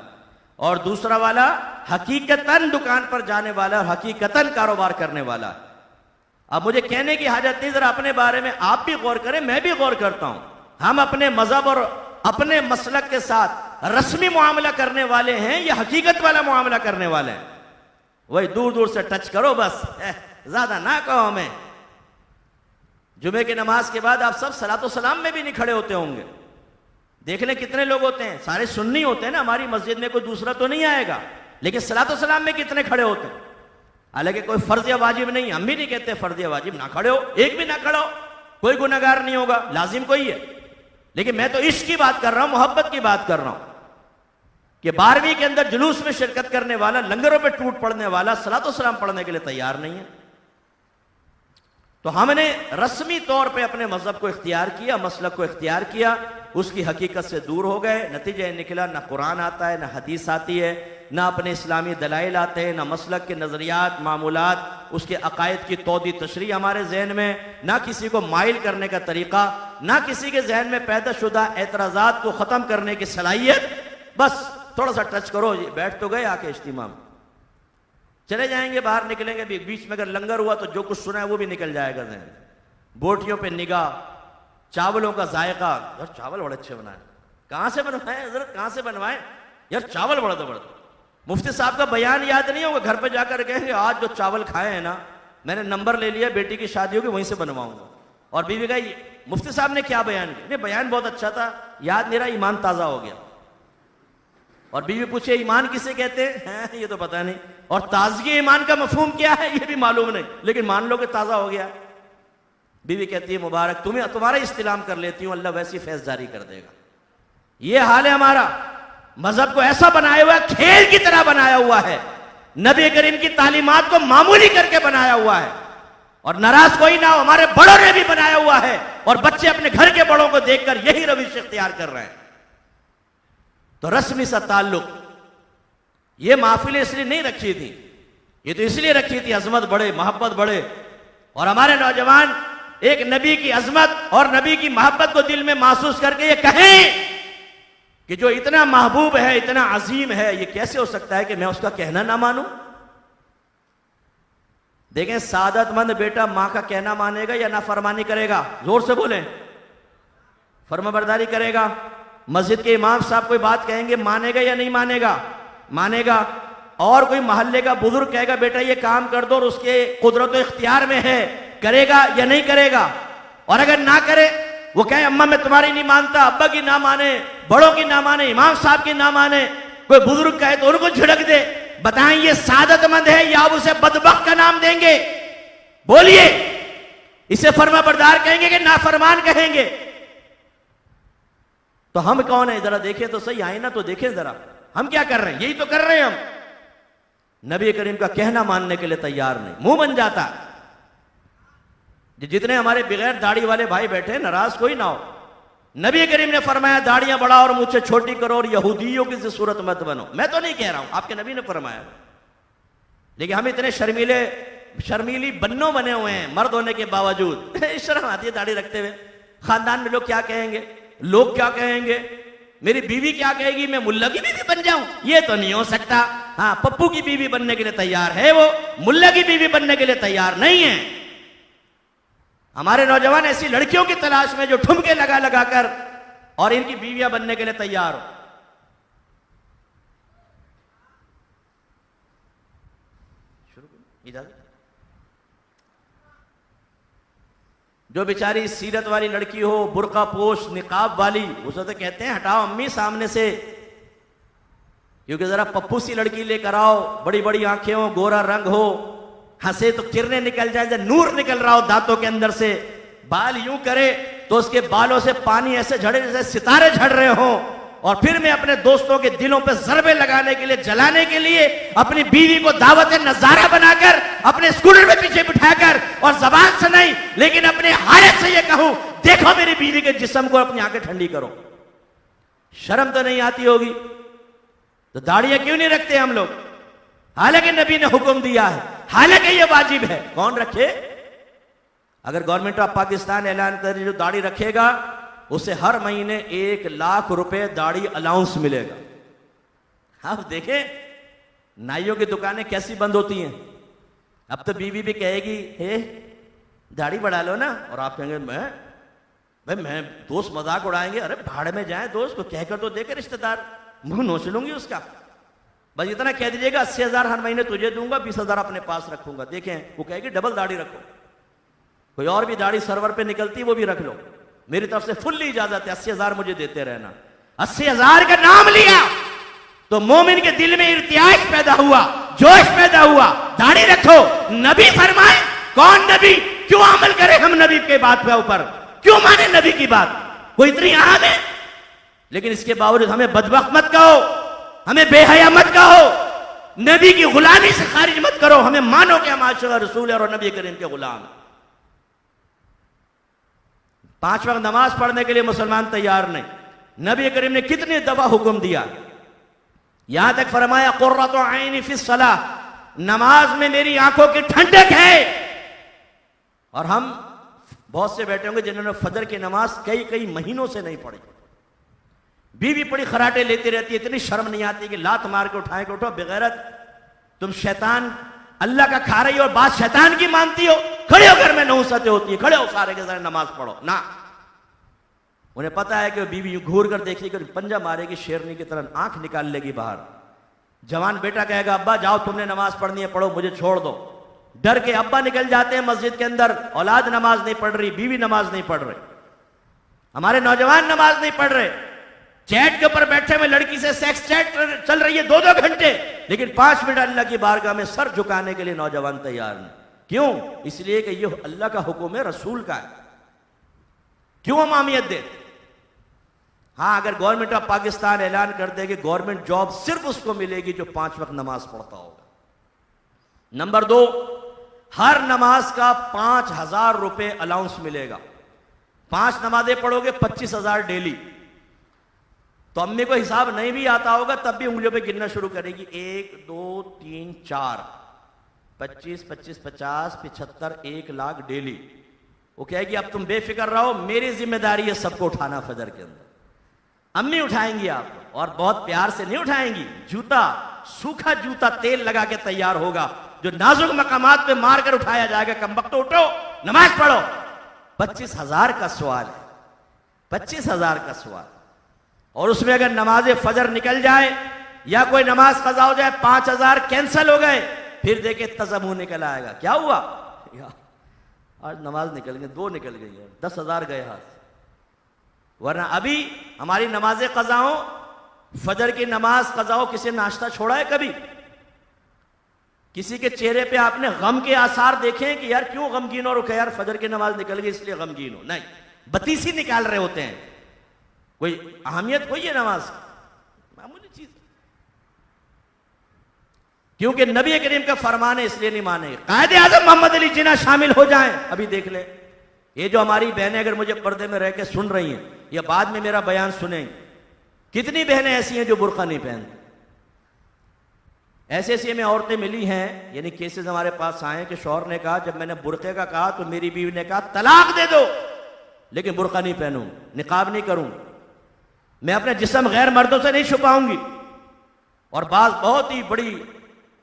और दूसरा वाला हकीकतन दुकान पर जाने वाला है, हकीकतन कारोबार करने वाला है। अब मुझे कहने की हाजत नहीं, जरा अपने बारे में आप भी गौर करें, मैं भी गौर करता हूं। हम अपने मजहब और अपने मसलक के साथ रस्मी मामला करने वाले हैं या हकीकत वाला मामला करने वाले हैं? वही दूर दूर से टच करो, बस ज्यादा ना कहो हमें। जुमे की नमाज के बाद आप सब सलातो सलाम में भी नहीं खड़े होते होंगे। देखने कितने लोग होते हैं, सारे सुन्नी होते हैं ना, हमारी मस्जिद में कोई दूसरा तो नहीं आएगा, लेकिन सलातो सलाम में कितने खड़े होते हैं? हालांकि कोई फर्ज या वाजिब नहीं, हम भी नहीं कहते फर्ज या वाजिब, ना खड़े हो, एक भी ना खड़े हो, कोई गुनहगार नहीं होगा, लाजिम कोई है। लेकिन मैं तो इश्क की बात कर रहा हूं, मोहब्बत की बात कर रहा हूं कि 12वीं के अंदर जुलूस में शिरकत करने वाला, लंगरों पे टूट पड़ने वाला, सलातो सलाम पढ़ने के लिए तैयार नहीं है। तो हमने रस्मी तौर पे अपने मजहब को इख्तियार किया, मसलक को इख्तियार किया, उसकी हकीकत से दूर हो गए। नतीजा निकला, ना कुरान आता है, ना हदीस आती है, ना अपने इस्लामी दलाइल आते हैं, ना मसलक के नज़रियात मामूलात, उसके अकायद की तौदी तशरी हमारे जहन में, ना किसी को माइल करने का तरीका, ना किसी के जहन में पैदा शुदा एतराज़ात को ख़त्म करने की सलाहियत। बस थोड़ा सा टच करो, बैठ तो गए आके इज्तिमा में, चले जाएंगे, बाहर निकलेंगे, बीच में अगर लंगर हुआ तो जो कुछ सुना है वो भी निकल जाएगा जहन। बोटियों पे निगाह, चावलों का जायका, यार चावल बड़े अच्छे बनाए, कहां से बनवाए हजरत, कहां से बनवाए यार, चावल बड़ा जबरदस्त। मुफ्ती साहब का बयान याद नहीं होगा, घर पे जाकर कहेंगे आज जो चावल खाए हैं ना, मैंने नंबर ले लिया, बेटी की शादी होगी वहीं से बनवाऊंगा। और बीवी कही मुफ्ती साहब ने क्या बयान किया? नहीं बयान बहुत अच्छा था, याद मेरा ईमान ताजा हो गया। और बीवी पूछे ईमान किसे कहते हैं? ये तो पता नहीं, और ताजगी ईमान का मफहूम क्या है ये भी मालूम नहीं, लेकिन मान लो कि ताजा हो गया। बीवी कहती है मुबारक, तुम्हें तुम्हारा इस्तिलाम कर लेती हूं, अल्लाह वैसी फैज जारी कर देगा। ये हाल है हमारा। मजहब को ऐसा बनाया हुआ है, खेल की तरह बनाया हुआ है, नबी करीम की तालीमात को मामूली करके बनाया हुआ है। और नाराज कोई ना हो, हमारे बड़ों ने भी बनाया हुआ है, और बच्चे अपने घर के बड़ों को देखकर यही रविश इख्तियार कर रहे हैं। तो रस्मी सा ताल्लुक, ये महफिलें इसलिए नहीं रखी थी, ये तो इसलिए रखी थी अजमत बढ़े, मोहब्बत बढ़े, और हमारे नौजवान एक नबी की अजमत और नबी की मोहब्बत को दिल में महसूस करके ये कहें कि जो इतना महबूब है, इतना अजीम है, ये कैसे हो सकता है कि मैं उसका कहना ना मानूं। देखें, सादतमंद बेटा मां का कहना मानेगा या नाफरमानी करेगा? जोर से बोलें, फर्माबरदारी करेगा। मस्जिद के इमाम साहब कोई बात कहेंगे, मानेगा या नहीं मानेगा? मानेगा। और कोई मोहल्ले का बुजुर्ग कहेगा बेटा ये काम कर दो, और उसके कुदरत इख्तियार में है, करेगा या नहीं करेगा? और अगर ना करे, वो कहे अम्मा मैं तुम्हारी नहीं मानता, अब्बा की ना माने, बड़ों की ना माने, इमाम साहब की ना माने, कोई बुजुर्ग कहे तो उनको झिड़क दे, बताएं ये सादतमंद है या उसे बदबख्त का नाम देंगे? बोलिए, इसे फर्माबरदार कहेंगे कि नाफरमान कहेंगे? तो हम कौन है? जरा देखें तो सही, आईना तो देखें जरा, हम क्या कर रहे हैं? यही तो कर रहे हैं हम। नबी करीम का कहना मानने के लिए तैयार नहीं, मुंह बन जाता। जितने हमारे बगैर दाढ़ी वाले भाई बैठे, नाराज कोई ना हो, नबी करीम ने फरमाया दाढ़ियां बढ़ाओ और मुझसे छोटी करो और यहूदियों की सूरत मत बनो। मैं तो नहीं कह रहा हूं, आपके नबी ने फरमाया, लेकिन हम इतने शर्मीली बन्नों बने हुए हैं मर्द होने के बावजूद। शर्म आती है दाढ़ी रखते हुए। खानदान में लोग क्या कहेंगे, लोग क्या कहेंगे, मेरी बीवी क्या कहेगी, मैं मुल्ला की बीवी बन जाऊं, ये तो नहीं हो सकता। हाँ, पप्पू की बीवी बनने के लिए तैयार है वो, मुल्ला की बीवी बनने के लिए तैयार नहीं है। हमारे नौजवान ऐसी लड़कियों की तलाश में जो ठुमके लगा लगा कर और इनकी बीवियां बनने के लिए तैयार हो। इजाजत। जो बेचारी सीरत वाली लड़की हो, बुर्का पोश निकाब वाली, उसे तो कहते हैं हटाओ अम्मी सामने से, क्योंकि जरा पप्पू सी लड़की लेकर आओ, बड़ी बड़ी आंखें हो, गोरा रंग हो, हंसे तो किरणें निकल जाए, नूर निकल रहा हो दांतों के अंदर से, बाल यूं करे तो उसके बालों से पानी ऐसे झड़े जैसे सितारे झड़ रहे हो, और फिर मैं अपने दोस्तों के दिलों पे ज़रबे लगाने के लिए, जलाने के लिए अपनी बीवी को दावत नजारा बनाकर अपने स्कूटर में पीछे बिठाकर, और जबान से नहीं लेकिन अपने हालत से ये कहूं, देखो मेरी बीवी के जिस्म को, अपनी आंखें ठंडी करो। शर्म तो नहीं आती होगी? तो दाढ़ियां क्यों नहीं रखते हम लोग? हालांकि नबी ने हुक्म दिया है, हालांकि ये वाजिब है। कौन रखे? अगर गवर्नमेंट ऑफ पाकिस्तान ऐलान करे जो दाढ़ी रखेगा उसे हर महीने 1 लाख रुपए दाढ़ी अलाउंस मिलेगा। आप देखें नाइयों की दुकानें कैसी बंद होती हैं। अब तो बीवी भी कहेगी हे दाढ़ी बढ़ा लो ना, और आप कहेंगे मैं दोस्त मजाक उड़ाएंगे, अरे भाड़ में जाए दोस्त को कहकर तो देखे रिश्तेदार, मुंह नोच लूंगी उसका, बस इतना कह दीजिएगा 80,000 हर महीने तुझे दूंगा, 20,000 अपने पास रखूंगा। देखें वो कहेगी डबल दाढ़ी रखो, कोई और भी दाढ़ी सर्वर पे निकलती वो भी रख लो, मेरी तरफ से फुल्ली इजाजत है, 80,000 मुझे देते रहना। 80,000 का नाम लिया तो मोमिन के दिल में इर्तियाज पैदा हुआ, जोश पैदा हुआ, दाढ़ी रखो। नबी फरमाए, कौन नबी? क्यों अमल करे हम नबी के बात पे ऊपर, क्यों माने नबी की बात? वो इतनी अहम है, लेकिन इसके बावजूद हमें बदबख्त मत कहो, हमें बेहया मत कहो, नबी की गुलामी से खारिज मत करो, हमें मानो कि हम आशिक़ रसूल और नबी करीम के गुलाम। 5 वक्त नमाज पढ़ने के लिए मुसलमान तैयार नहीं। नबी करीम ने कितनी दफा हुक्म दिया, यहां तक फरमाया कुर्रतु ऐनी फिस सलाह, नमाज में मेरी आंखों की ठंडक है। और हम बहुत से बैठे होंगे जिन्होंने फजर की नमाज कई महीनों से नहीं पढ़ी, बीवी बड़ी खराटे लेती रहती है, इतनी शर्म नहीं आती कि लात मार के उठाए के उठो बेगैरत, तुम शैतान अल्लाह का खा रही हो और बात शैतान की मानती हो, खड़े होकर में नहुसतें होती है, खड़े हो सारे के सारे नमाज पढ़ो ना। उन्हें पता है कि बीवी घूर कर देखी कर पंजा मारेगी शेरनी की तरह, आंख निकाल लेगी बाहर। जवान बेटा कहेगा अब्बा जाओ तुमने नमाज पढ़नी है पढ़ो, मुझे छोड़ दो। डर के अब्बा निकल जाते हैं मस्जिद के अंदर, औलाद नमाज नहीं पढ़ रही, बीवी नमाज नहीं पढ़ रही, हमारे नौजवान नमाज नहीं पढ़ रहे, चैट के ऊपर बैठे में लड़की से सेक्स चैट चल रही है 2-2 घंटे, लेकिन 5 मिनट अल्लाह की बारगाह में सर झुकाने के लिए नौजवान तैयार नहीं। क्यों? इसलिए कि ये अल्लाह का हुक्म है, रसूल का है। क्यों हम अहमियत दे? हाँ, अगर गवर्नमेंट ऑफ पाकिस्तान ऐलान कर दे कि गवर्नमेंट जॉब सिर्फ उसको मिलेगी जो 5 वक्त नमाज पढ़ता होगा। नंबर 2, हर नमाज का 5,000 रुपए अलाउंस मिलेगा। 5 नमाजें पढ़ोगे 25,000 डेली। तो अम्मी को हिसाब नहीं भी आता होगा तब भी उंगलियों पे गिनना शुरू करेगी, 1 2 3 4 25 25 50 75 1 लाख डेली। वो कहेगी अब तुम बेफिक्र रहो, मेरी जिम्मेदारी है सबको उठाना फजर के अंदर। अम्मी उठाएंगी आपको, और बहुत प्यार से नहीं उठाएंगी। जूता, सूखा जूता तेल लगा के तैयार होगा, जो नाजुक मकामात पे मार कर उठाया जाएगा। कमबख्तो उठो नमाज पढ़ो। 25,000 का सवाल है, 25,000 का सवाल। और उसमें अगर नमाज फजर निकल जाए या कोई नमाज कज़ा हो जाए, 5,000 कैंसिल हो गए, फिर देखे तज़मू निकल आएगा, क्या हुआ आज नमाज निकल गई, 2 निकल गई है, 10,000 गए हाथ। वरना अभी हमारी नमाजें कज़ा हो, फजर की नमाज कज़ा हो, किसी नाश्ता छोड़ा है कभी? किसी के चेहरे पे आपने गम के आसार देखे कि यार क्यों गमगीन हो? रुके यार फजर की नमाज निकल गई इसलिए गमगीन हो? नहीं, बतीसी निकाल रहे होते हैं। कोई अहमियत कोई है नमाज, मामूली चीज। क्योंकि नबी करीम का फरमान है इसलिए नहीं माने। कायदे आज़म मोहम्मद अली जिन्ना शामिल हो जाएं। अभी देख ले, ये जो हमारी बहनें अगर मुझे पर्दे में रह के सुन रही हैं, या बाद में मेरा बयान सुनें। कितनी बहनें ऐसी हैं जो बुर्का नहीं पहनती। ऐसे ऐसी हमें औरतें मिली हैं, यानी केसेस हमारे पास आए कि शौहर ने कहा, जब मैंने बुर्के का कहा तो मेरी बीवी ने कहा तलाक दे दो, लेकिन बुर्का नहीं पहनूं, निकाब नहीं करूं, मैं अपने जिस्म गैर मर्दों से नहीं छुपाऊंगी। और बात बहुत ही बड़ी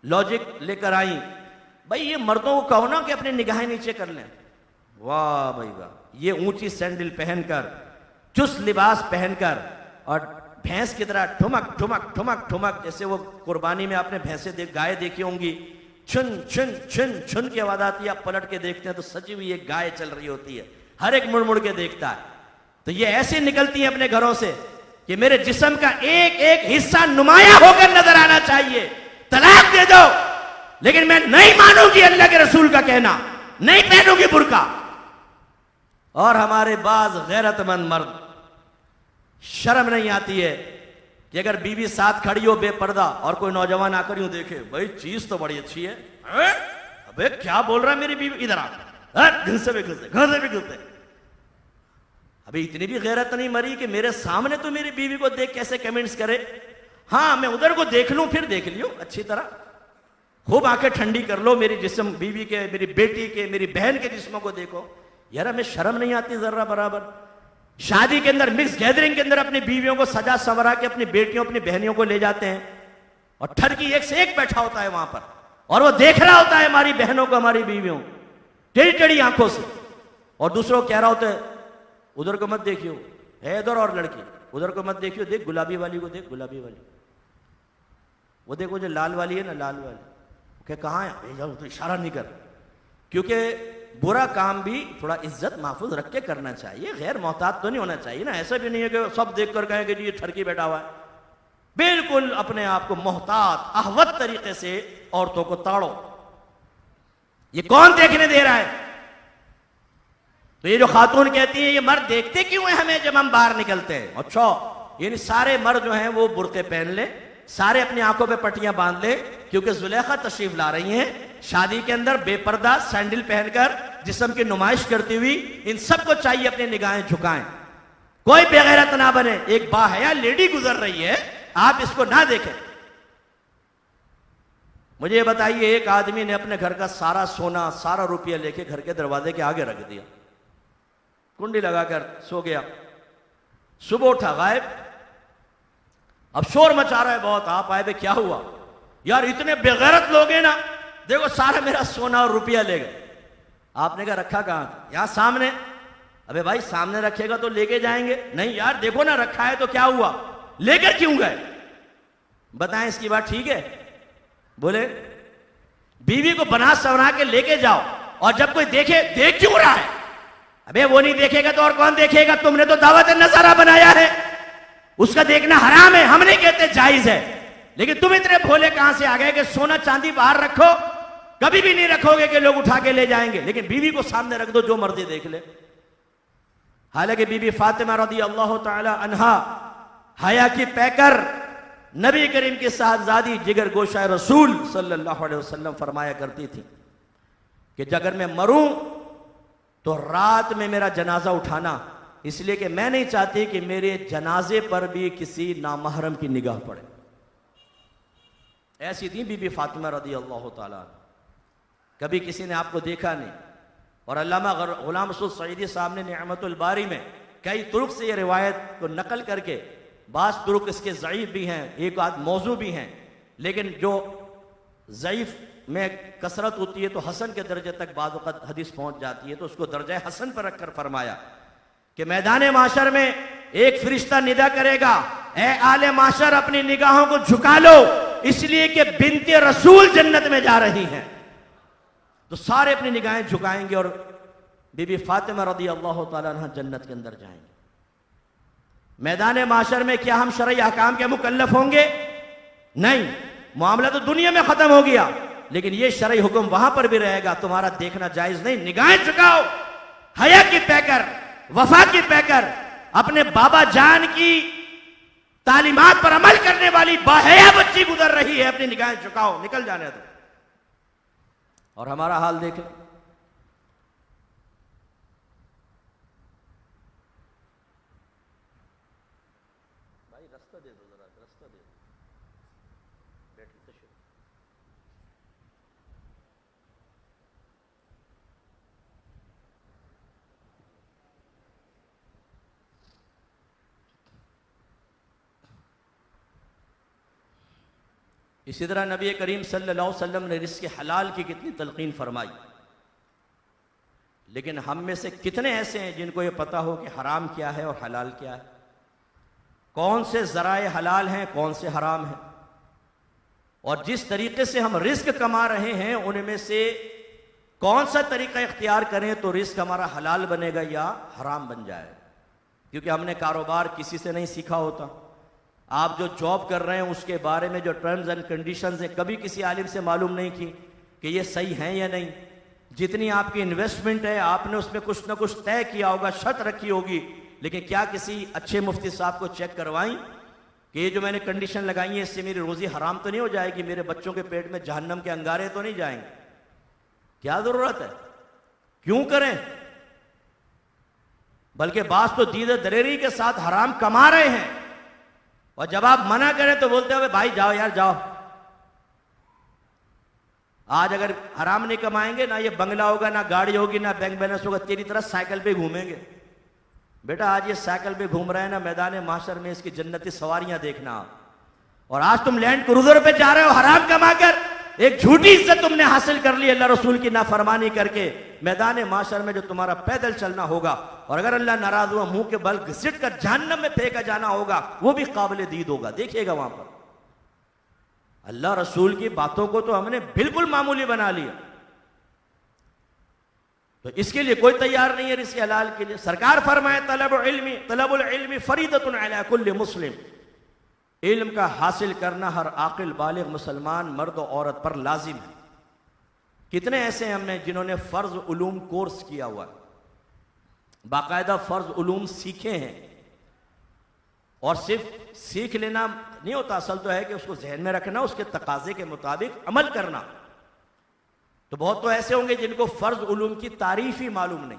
लॉजिक लेकर आई, भाई ये मर्दों को कहो ना कि अपनी निगाहें नीचे कर लें। वाह भाई वाह, ये ऊंची सैंडल पहनकर, चुस्त लिबास पहनकर और भैंस की तरह ठुमक ठुमक ठुमक ठुमक, जैसे वो कुर्बानी में आपने भैंसे गाय देखी होंगी, छुन छुन छुन छुन की आवाज आती है, आप पलट के देखते हैं तो सची हुई एक गाय चल रही होती है, हर एक मुड़ मुड़ के देखता है। तो ये ऐसे निकलती है अपने घरों से कि मेरे जिस्म का एक एक हिस्सा नुमाया होकर नजर आना चाहिए। तलाक दे दो, लेकिन मैं नहीं मानूंगी अल्लाह के रसूल का कहना, नहीं पहनूंगी बुर्का। और हमारे बाज गैरतमंद मर्द, शर्म नहीं आती है कि अगर बीवी साथ खड़ी हो बेपर्दा और कोई नौजवान आकर यूं देखे, भाई चीज तो बड़ी अच्छी है, अबे क्या बोल रहा है मेरी बीवी, इधर आ, घर से भी घुसते। अभी इतनी भी गैरत नहीं मरी कि मेरे सामने तो मेरी बीवी को देख कैसे कमेंट्स करे। हाँ, मैं उधर को देख लूं, फिर देख लियो अच्छी तरह, खूब आंखें ठंडी कर लो, मेरी जिस्म बीवी के, मेरी बेटी के, मेरी बहन के जिस्मों को देखो। यार हमें शर्म नहीं आती जर्रा बराबर। शादी के अंदर, मिक्स गैदरिंग के अंदर अपनी बीवियों को सजा संवरा के अपनी बेटियों, अपनी बहनियों को ले जाते हैं और ठरकी एक से एक बैठा होता है वहां पर, और वो देख रहा होता है हमारी बहनों को, हमारी बीवियों, टेढ़ी टेढ़ी आंखों से, और दूसरों को कह रहा होता है उधर को मत देखियो, है इधर और लड़की, उधर को मत देखियो, देख गुलाबी वाली को देख, गुलाबी वाली, वो देखो जो लाल वाली है ना, लाल वाली, क्या कहाँ है, तो इशारा नहीं कर। क्योंकि बुरा काम भी थोड़ा इज्जत महफूज रख के करना चाहिए, गैर मोहतात तो नहीं होना चाहिए ना। ऐसा भी नहीं है कि सब देख कर कहें कि जी ये ठरकी बैठा हुआ है। बिल्कुल अपने आप को मोहतात अहवत तरीके से औरतों को ताड़ो। ये कौन देखने दे रहा है? तो ये जो खातून कहती है ये मर्द देखते क्यों है हमें जब हम बाहर निकलते हैं? अच्छा, यानी सारे मर्द जो हैं वो बुर्के पहन ले, सारे अपनी आंखों पे पट्टियां बांध ले, क्योंकि जुलेखा तशरीफ ला रही हैं शादी के अंदर बेपर्दा सैंडल पहनकर जिस्म की नुमाइश करती हुई। इन सबको चाहिए अपनी निगाहें झुकाएं, कोई बेगैरत ना बने। एक बाहया लेडी गुजर रही है, आप इसको ना देखें। मुझे ये बताइए, एक आदमी ने अपने घर का सारा सोना, सारा रुपया लेके घर के दरवाजे के आगे रख दिया, कुंडी लगाकर सो गया, सुबह उठा गायब। अब शोर मचा रहा है बहुत, आप आए भाई क्या हुआ? यार इतने बेगैरत लोग हैं ना, देखो सारा मेरा सोना और रुपया ले गए। आपने कहा रखा कहां? यहां सामने। अबे भाई सामने रखेगा तो लेके जाएंगे। नहीं यार देखो ना रखा है तो क्या हुआ, लेकर क्यों गए? बताएं इसकी बात ठीक है? बोले बीवी को बना सवरा के लेके जाओ और जब कोई देखे, देख क्यों रहा है? अबे वो नहीं देखेगा तो और कौन देखेगा? तुमने तो दावत नजारा बनाया है, उसका देखना हराम है। हम नहीं कहते जायज है, लेकिन तुम इतने भोले कहां से आ गए कि सोना चांदी बाहर रखो, कभी भी नहीं रखोगे कि लोग उठा के ले जाएंगे, लेकिन बीवी को सामने रख दो, जो मर्जी देख ले। हालांकि बीबी फातिमा रदी अल्लाह ताला अन्हा हया की पैकर, नबी करीम की साहबजादी, जिगर गोशा रसूल सल्लल्लाहु अलैहि वसल्लम फरमाया करती थी कि अगर मैं मरूं तो रात में मेरा जनाजा उठाना, इसलिए कि मैं नहीं चाहती कि मेरे जनाजे पर भी किसी नामहरम की निगाह पड़े। ऐसी थी बीबी फातिमा रदी अल्लाह ताला। कभी किसी ने आपको देखा नहीं। और अल्लामा गुलाम मसूद सईदी साहब ने निअमतुल बारी में कई तुरुक से ये रिवायत को नकल करके, बास तुरुक इसके ज़ईफ भी हैं, एक आध मौजू भी हैं, लेकिन जो ज़ईफ में कसरत होती है तो हसन के दर्जे तक बाद वक़्त हदीस पहुंच जाती है, तो उसको दर्जा हसन पर रखकर फरमाया कि मैदान माशर में एक फरिश्ता निदा करेगा, ए आले माशर अपनी निगाहों को झुका लो, इसलिए कि बिन्ते रसूल जन्नत में जा रही हैं। तो सारे अपनी निगाहें झुकाएंगे और बीबी फातिमा रदी अल्लाह ताला अन्हा जन्नत के अंदर जाएंगे। मैदान माशर में क्या हम शरई अहकाम के मुकल्लफ होंगे? नहीं, मामला तो दुनिया में खत्म हो गया, लेकिन ये शरई हुक्म वहां पर भी रहेगा, तुम्हारा देखना जायज नहीं। निगाहें झुकाओ, हया की पैकर, वफा की पैकर, अपने बाबा जान की तालीमात पर अमल करने वाली बाहया बच्ची गुजर रही है, अपनी निगाहें झुकाओ, निकल जाने दो। और हमारा हाल देखें, भाई रास्ता दे दो, जरा रास्ता दे दो, बैठ के तशरीफ। इसी तरह नबी करीम सल्लल्लाहु अलैहि वसल्लम ने रिज़्क़ हलाल की कितनी तलकीन फरमाई, लेकिन हम में से कितने ऐसे हैं जिनको ये पता हो कि हराम क्या है और हलाल क्या है, कौन से ज़राए हलाल हैं, कौन से हराम हैं, और जिस तरीके से हम रिज़्क़ कमा रहे हैं उनमें से कौन सा तरीका इख्तियार करें तो रिज़्क़ हमारा हलाल बनेगा या हराम बन जाएगा। क्योंकि हमने कारोबार किसी से नहीं सीखा होता। आप जो जॉब कर रहे हैं उसके बारे में जो टर्म्स एंड कंडीशंस हैं कभी किसी आलिम से मालूम नहीं की कि ये सही है या नहीं। जितनी आपकी इन्वेस्टमेंट है आपने उसमें कुछ ना कुछ तय किया होगा, शर्त रखी होगी, लेकिन क्या किसी अच्छे मुफ्ती साहब को चेक करवाएं कि ये जो मैंने कंडीशन लगाई है इससे मेरी रोजी हराम तो नहीं हो जाएगी, मेरे बच्चों के पेट में जहन्नम के अंगारे तो नहीं जाएंगे? क्या जरूरत है, क्यों करें? बल्कि बास तो दीद दलेरी के साथ हराम कमा रहे हैं और जब आप मना करें तो बोलते हो भाई जाओ यार जाओ। आज अगर हराम नहीं कमाएंगे ना ये बंगला होगा, ना गाड़ी होगी, ना बैंक बैलेंस होगा, तेरी तरह साइकिल पे घूमेंगे। बेटा आज ये साइकिल पे घूम रहे हैं ना, मैदान माशर में इसकी जन्नती सवारियां देखना। और आज तुम लैंड क्रूजर पे जा रहे हो हराम कमाकर, एक झूठी इज्जत तुमने हासिल कर ली अल्लाह रसूल की नाफरमानी करके। मैदान माशर में जो तुम्हारा पैदल चलना होगा और अगर अल्लाह नाराज हुआ मुंह के बल घसीट कर जहन्नम में फेंका जाना होगा, वो भी काबिल दीद होगा, देखिएगा वहां पर। अल्लाह रसूल की बातों को तो हमने बिल्कुल मामूली बना लिया, तो इसके लिए कोई तैयार नहीं है रिज़्क़ हलाल के लिए। सरकार फरमाए तलबुल इल्मी फरीदतुन अला कुल्ली मुस्लिम, इल्म का हासिल करना हर आकिल बालिग मुसलमान मर्द और औरत पर लाजिम है। कितने ऐसे हैं हमने जिन्होंने फर्ज उलूम कोर्स किया हुआ है, बाकायदा फर्ज उलूम सीखे हैं, और सिर्फ सीख लेना नहीं होता, असल तो है कि उसको जहन में रखना, उसके तकाजे के मुताबिक अमल करना। तो बहुत तो ऐसे होंगे जिनको फर्ज उलूम की तारीफ ही मालूम नहीं,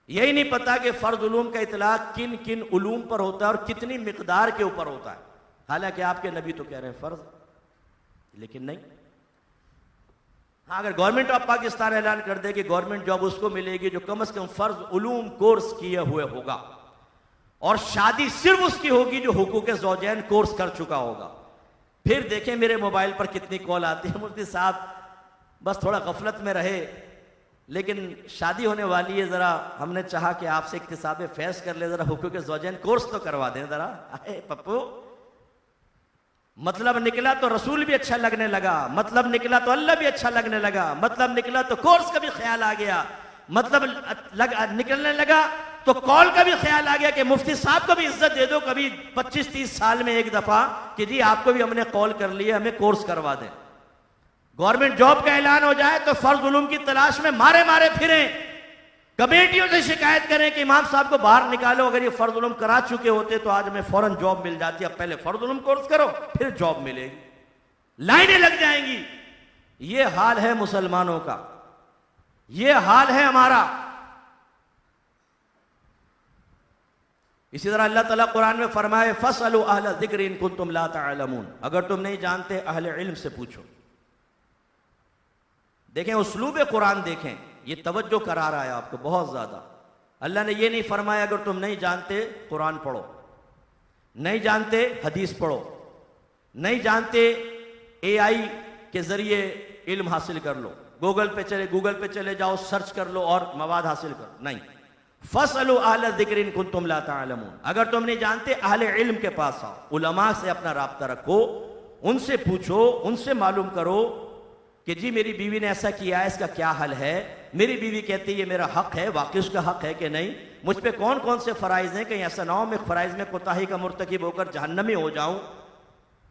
यही नहीं पता कि फर्ज उलूम का इतलाक किन किन उलूम पर होता है और कितनी मिकदार के ऊपर होता है। हालांकि आपके नबी तो कह रहे हैं फर्ज, लेकिन नहीं। हाँ, अगर गवर्नमेंट ऑफ पाकिस्तान ऐलान कर दे कि गवर्नमेंट जॉब उसको मिलेगी जो कम से कम फर्ज उलूम कोर्स किए हुए होगा, और शादी सिर्फ उसकी होगी जो हुकूक ज़ौजैन कोर्स कर चुका होगा, फिर देखें मेरे मोबाइल पर कितनी कॉल आती है, मुफ्ती साहब बस थोड़ा गफलत में रहे लेकिन शादी होने वाली है, जरा हमने चाहा कि आपसे इक्तिसाब फैज़ कर ले, जरा हुकूक ज़ौजैन कोर्स तो करवा दें जरा। अरे पप्पू, मतलब निकला तो रसूल भी अच्छा लगने लगा, मतलब निकला तो अल्लाह भी अच्छा लगने लगा, मतलब निकला तो कोर्स का भी ख्याल आ गया, मतलब निकलने लगा तो कॉल का भी ख्याल आ गया कि मुफ्ती साहब को भी इज्जत दे दो कभी 25-30 साल में एक दफा कि जी आपको भी हमने कॉल कर लिया, हमें कोर्स करवा दें। गवर्नमेंट जॉब का ऐलान हो जाए तो फर्ज उलूम की तलाश में मारे मारे फिरें, कमेटियों से शिकायत करें कि इमाम साहब को बाहर निकालो, अगर ये फर्ज उलूम करा चुके होते तो आज हमें फौरन जॉब मिल जाती, अब पहले फर्ज उलूम कोर्स करो फिर जॉब मिलेगी, लाइनें लग जाएंगी। ये हाल है मुसलमानों का, ये हाल है हमारा। इसी तरह अल्लाह ताला कुरान में फरमाए फसअलू अहल ज़िक्र इन कुंतुम ला तअलमून, अगर तुम नहीं जानते अहले इल्म से पूछो। देखें उस्लूब कुरान, देखें ये तवज्जो करा रहा है आपको बहुत ज्यादा। अल्लाह ने ये नहीं फरमाया अगर तुम नहीं जानते कुरान पढ़ो, नहीं जानते हदीस पढ़ो, नहीं जानते AI के जरिए इल्म हासिल कर लो, गूगल पे चले जाओ, सर्च कर लो और मवाद हासिल करो। नहीं, फसअलू अहल ज़िक्र इन कुंतुम ला तअलमून, अगर तुम नहीं जानते अहले इल्म के पास आओ, उलमा से अपना राब्ता रखो, उनसे पूछो, उनसे मालूम करो कि जी मेरी बीवी ने ऐसा किया है, इसका क्या हल है, मेरी बीवी कहती है ये मेरा हक है, वाकई उसका हक है कि नहीं, मुझ पे कौन कौन से फ़राइज़ हैं, कहीं ऐसा ना हो मैं फ़राइज़ में कोताही का मुर्तकिब होकर जहन्नमी हो जाऊं,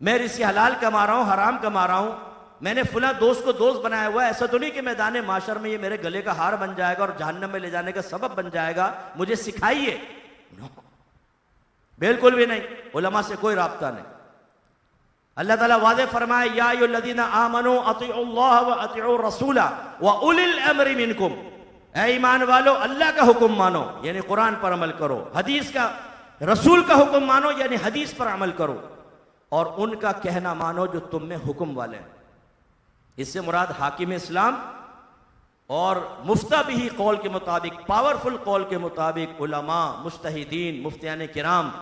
मैं रिज़्क़ हलाल कमा रहा हूं हराम कमा रहा हूं, मैंने फुला दोस्त को दोस्त बनाया हुआ है, ऐसा तो नहीं कि मैदान माशर में ये मेरे गले का हार बन जाएगा और जहन्नम में ले जाने का सबब बन जाएगा, मुझे सिखाइए। बिल्कुल भी नहीं, उलमा से कोई राब्ता नहीं। अल्लाह ताला वाज़े फरमाए या अय्युहल्लज़ीना आमनू अतीउल्लाह व अतीउ रसूला व उलिल अम्रि मिनकुम, ऐ ईमान वालो अल्लाह का हुक्म मानो यानी कुरान पर अमल करो, हदीस का रसूल का हुक्म मानो यानी हदीस पर अमल करो, और उनका कहना मानो जो तुम में हुक्म वाले हैं। इससे मुराद हाकिम इस्लाम और मुफ्ता बिही कौल के मुताबिक, पावरफुल कौल के मुताबिक उलमा, मुज्तहिदीन, मुफ्तियान किराम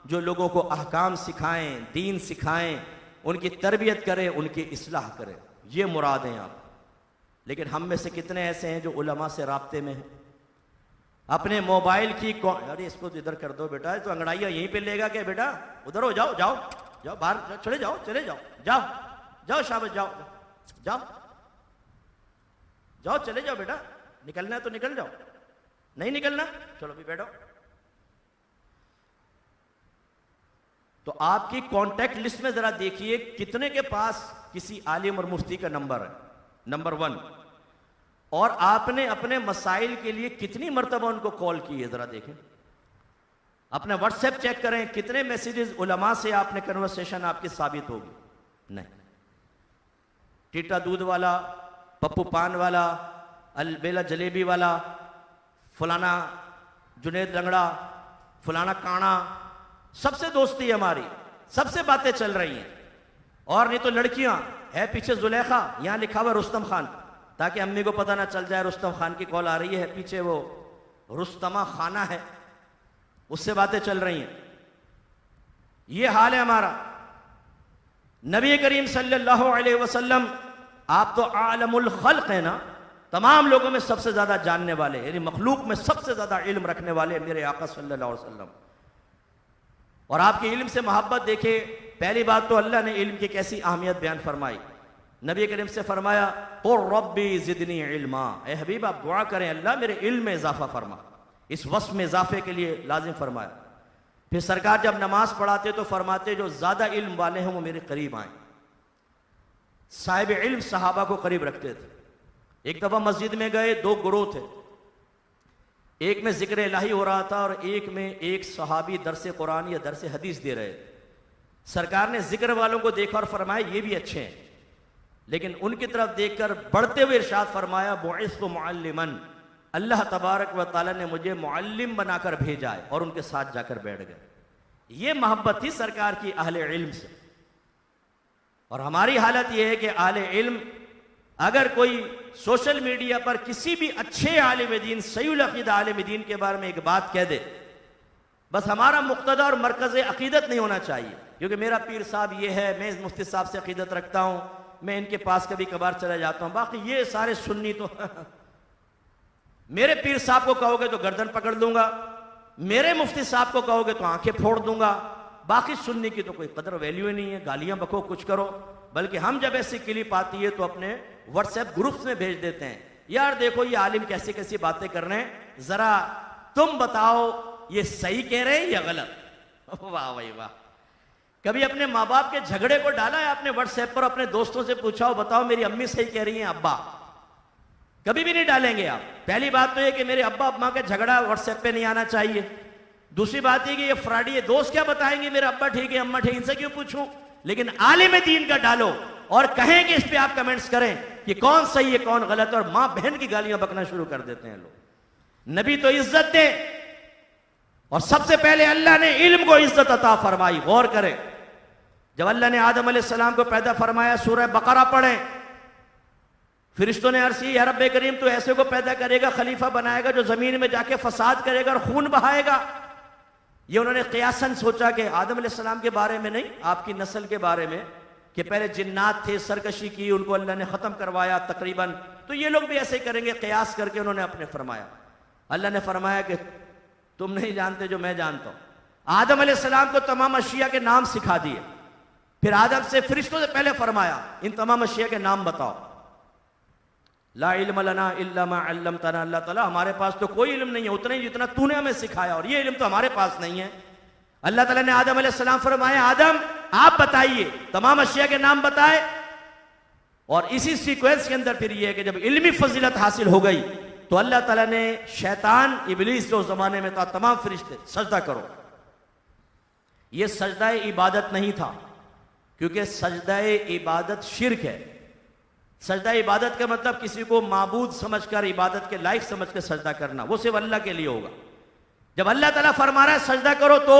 जो लोगों को अहकाम सिखाएं, दीन सिखाएं, उनकी तरबियत करें, उनकी इस्लाह करें, ये मुराद हैं आप। लेकिन हम में से कितने ऐसे हैं जो उलमा से राब्ते में हैं? अपने मोबाइल की अरे इसको इधर कर दो बेटा, तो अंगड़ाइयाँ यहीं पे लेगा क्या बेटा, उधर हो जाओ, जाओ जाओ, बाहर चले जाओ, चले जाओ, जाओ जाओ, शाबाश, जाओ जाओ जाओ, चले जाओ बेटा, निकलना है तो निकल जाओ, नहीं निकलना चलो भी बैठो। तो आपकी कांटेक्ट लिस्ट में जरा देखिए कितने के पास किसी आलिम और मुफ्ती का नंबर है, नंबर 1, और आपने अपने मसाइल के लिए कितनी मर्तबा उनको कॉल की है, जरा देखें। अपना व्हाट्सएप चेक करें, कितने मैसेजेस उलमा से आपने कन्वर्सेशन आपकी साबित होगी? नहीं। टीटा दूध वाला, पप्पू पान वाला, अलबेला जलेबी वाला, फलाना जुनेद लंगड़ा, फलाना काना, सबसे दोस्ती है हमारी, सबसे बातें चल रही हैं। और नहीं तो लड़कियां है पीछे जुलेखा, यहां लिखा हुआ रुस्तम खान, ताकि अम्मी को पता ना चल जाए रुस्तम खान की कॉल आ रही है, पीछे वो रुस्तमा खाना है, उससे बातें चल रही हैं। ये हाल है हमारा। नबी करीम सल्लल्लाहु अलैहि वसल्लम, आप तो आलमुल खल्क है ना, तमाम लोगों में सबसे ज्यादा जानने वाले, यानी मखलूक में सबसे ज्यादा इल्म रखने वाले मेरे आका सल्लल्लाहु अलैहि वसल्लम। और आपके इल्म से मोहब्बत देखे, पहली बात तो अल्लाह ने इल्म की कैसी अहमियत बयान फरमाई। नबी करीम से फरमाया, ओ रब्बी ज़िदनी इल्मा, ए हबीब आप दुआ करें अल्लाह मेरे इल्म में इजाफा फरमा। इस वस्फ में इजाफे के लिए लाजिम फरमाया। फिर सरकार जब नमाज पढ़ाते तो फरमाते जो ज्यादा इल्म वाले हैं वो मेरे करीब आए। साहिब इल्म सहाबा को करीब रखते थे। एक दफा मस्जिद में गए, 2 गुरोह थे, एक में जिक्र इलाही हो रहा था और एक में एक सहाबी दरस कुरान या दरस हदीस दे रहे थे। सरकार ने जिक्र वालों को देखा और फरमाया ये भी अच्छे हैं, लेकिन उनकी तरफ देखकर बढ़ते हुए इरशाद फरमाया, बुइस्तु मुअल्लिमन, अल्लाह तबारक व तआला ने मुझे मुअल्लिम बनाकर भेजा है, और उनके साथ जाकर बैठ गए। ये मोहब्बत थी सरकार की अहले इल्म से। और हमारी हालत यह है कि अहले इल्म अगर कोई सोशल मीडिया पर किसी भी अच्छे आलिम दीन, सहीउल अकीदा आलिम दीन के बारे में एक बात कह दे, बस हमारा मुक्तदा और मरकज अकीदत नहीं होना चाहिए, क्योंकि मेरा पीर साहब ये है, मैं इस मुफ्ती साहब से अकीदत रखता हूं, मैं इनके पास कभी कभार चला जाता हूं, बाकी ये सारे सुन्नी तो मेरे पीर साहब को कहोगे तो गर्दन पकड़ दूंगा, मेरे मुफ्ती साहब को कहोगे तो आंखें फोड़ दूंगा, बाकी सुन्नी की तो कोई कदर वैल्यू ही नहीं है, गालियां बको कुछ करो। बल्कि हम जब ऐसी क्लिप आती है तो अपने व्हाट्सएप ग्रुप्स में भेज देते हैं, यार देखो ये आलिम कैसी कैसी बातें कर रहे हैं, जरा तुम बताओ ये सही कह रहे हैं या गलत। वाह भाई वाह। कभी अपने माँ बाप के झगड़े को डाला है आपने व्हाट्सएप पर, अपने दोस्तों से पूछा हो बताओ मेरी अम्मी सही कह रही है अब्बा? कभी भी नहीं डालेंगे आप। पहली बात तो ये कि मेरे अब्बा अम्मा का झगड़ा व्हाट्सएप पे नहीं आना चाहिए। दूसरी बात ये कि ये फ्रॉडी है, दोस्त क्या बताएंगे मेरे अब्बा ठीक है अम्मा ठीक, इनसे क्यों पूछूं? लेकिन आलिम दीन का डालो और कहें कि इस पे आप कमेंट्स करें कि कौन सही है कौन गलत है, और मां बहन की गालियां बकना शुरू कर देते हैं लोग। नबी तो इज्जत दे, और सबसे पहले अल्लाह ने इल्म को इज्जत अता फरमाई। गौर करें, जब अल्लाह ने आदम अलैहिस्सलाम को पैदा फरमाया, सूरह बकरा पढ़ें, फिरिश्तों ने अर्ज़ की या रब्बे करीम तो ऐसे को पैदा करेगा, खलीफा बनाएगा जो जमीन में जाके फसाद करेगा और खून बहाएगा। ये उन्होंने क़ियासन सोचा कि आदम अलैहिस्सलाम के बारे में नहीं, आपकी नस्ल के बारे में, कि पहले जिन्नात थे, सरकशी की, उनको अल्लाह ने खत्म करवाया तकरीबन, तो ये लोग भी ऐसे ही करेंगे। क़ियास करके उन्होंने अपने फरमाया। अल्लाह ने फरमाया कि तुम नहीं जानते जो मैं जानता हूं। आदम अलैहिस्सलाम को तमाम अशिया के नाम सिखा दिए। फिर आदम से फरिश्तों से पहले फरमाया इन तमाम अशिया के नाम बताओ। ला इल्म लना इल्ला मा अल्लमतना, अल्लाह ताला हमारे पास तो कोई इल्म नहीं है उतना ही जितना तूने हमें सिखाया, और ये इल्म तो हमारे पास नहीं है। अल्लाह ताला ने आदम अलैहिस्सलाम फरमाया आदम आप बताइए, तमाम अशिया के नाम बताए। और इसी सीक्वेंस के अंदर फिर ये है कि जब इल्मी फजीलत हासिल हो गई तो अल्लाह ताला ने शैतान इब्लीस जो जमाने में था, तमाम फरिश्ते सजदा करो। ये सजदा इबादत नहीं था, क्योंकि सजदा इबादत शिर्क है। सजदा इबादत का मतलब किसी को माबूद समझकर, इबादत के लायक समझकर सजदा करना, वो सिर्फ अल्लाह के लिए होगा। जब अल्लाह ताला फरमा रहा है सजदा करो तो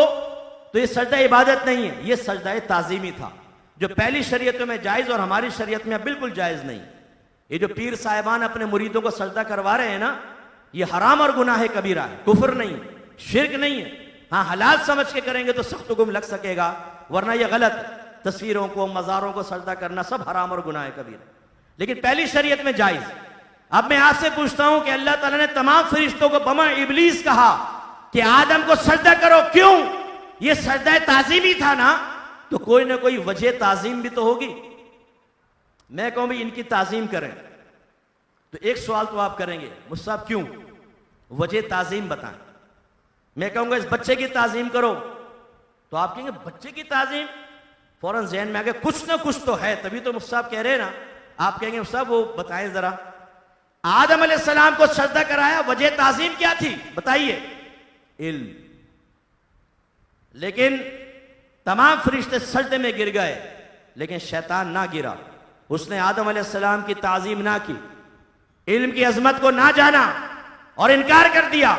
ये सजदा इबादत नहीं है, ये सजदा ताजीमी था, जो पहली शरीयतों में जायज और हमारी शरीयत में बिल्कुल जायज नहीं। ये जो पीर साहिबान अपने मुरीदों को सजदा करवा रहे हैं ना, ये हराम और गुनाह कबीरा है, कुफर नहीं, शिर्क नहीं है। हाँ, हलाल समझ के करेंगे तो सख्त हुक्म लग सकेगा, वरना ये गलत। तस्वीरों को, मज़ारों को सजदा करना सब हराम और गुनाह कबीरा, लेकिन पहली शरीयत में जायज। अब मैं आपसे पूछता हूं कि अल्लाह ताला ने तमाम फरिश्तों को बमा इबलीस कहा कि आदम को सजदा करो, क्यों? ये सजदा ताजीमी था ना, तो कोई ना कोई वजह ताजीम भी तो होगी। मैं कहूं भाई इनकी ताजीम करें, तो एक सवाल तो आप करेंगे, मुझसे आप क्यों? वजह ताजीम बताएं। मैं कहूंगा इस बच्चे की ताजीम करो, तो आप कहेंगे बच्चे की ताजीम? फौरन ज़हन में आगे कुछ ना कुछ तो है, तभी तो मुझसे आप कह रहे हैं ना। आप कहेंगे मुझसे वो बताएं जरा, आदम अलैहिस्सलाम को सजदा कराया, वजह ताजीम क्या थी बताइए? इल्म। लेकिन तमाम फरिश्ते सजदे में गिर गए, लेकिन शैतान ना गिरा, उसने आदम अलैहिस्सलाम की ताजीम ना की, इल्म की अजमत को ना जाना और इनकार कर दिया।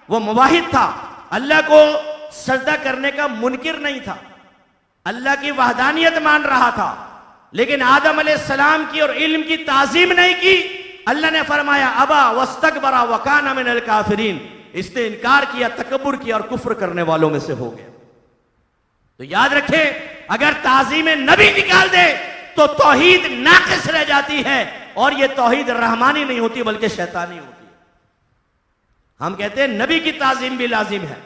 वो मुवाहिद था, अल्लाह को सजदा करने का मुनकिर नहीं था, अल्लाह की वहदानियत मान रहा था, लेकिन आदम अलैहिस्सलाम की और इल्म की ताजीम नहीं की। अल्लाह ने फरमाया अबा वस्तकबरा वकाना मिनल काफिरीन, इसने इनकार किया, तकब्बुर किया और कुफ्र करने वालों में से हो गया। तो याद रखें, अगर ताजीम नबी निकाल दे तो तौहीद नाक़िस रह जाती है, और यह तौहीद रहमानी नहीं होती बल्कि शैतानी होती है। हम कहते हैं नबी की ताजीम भी लाजिम है।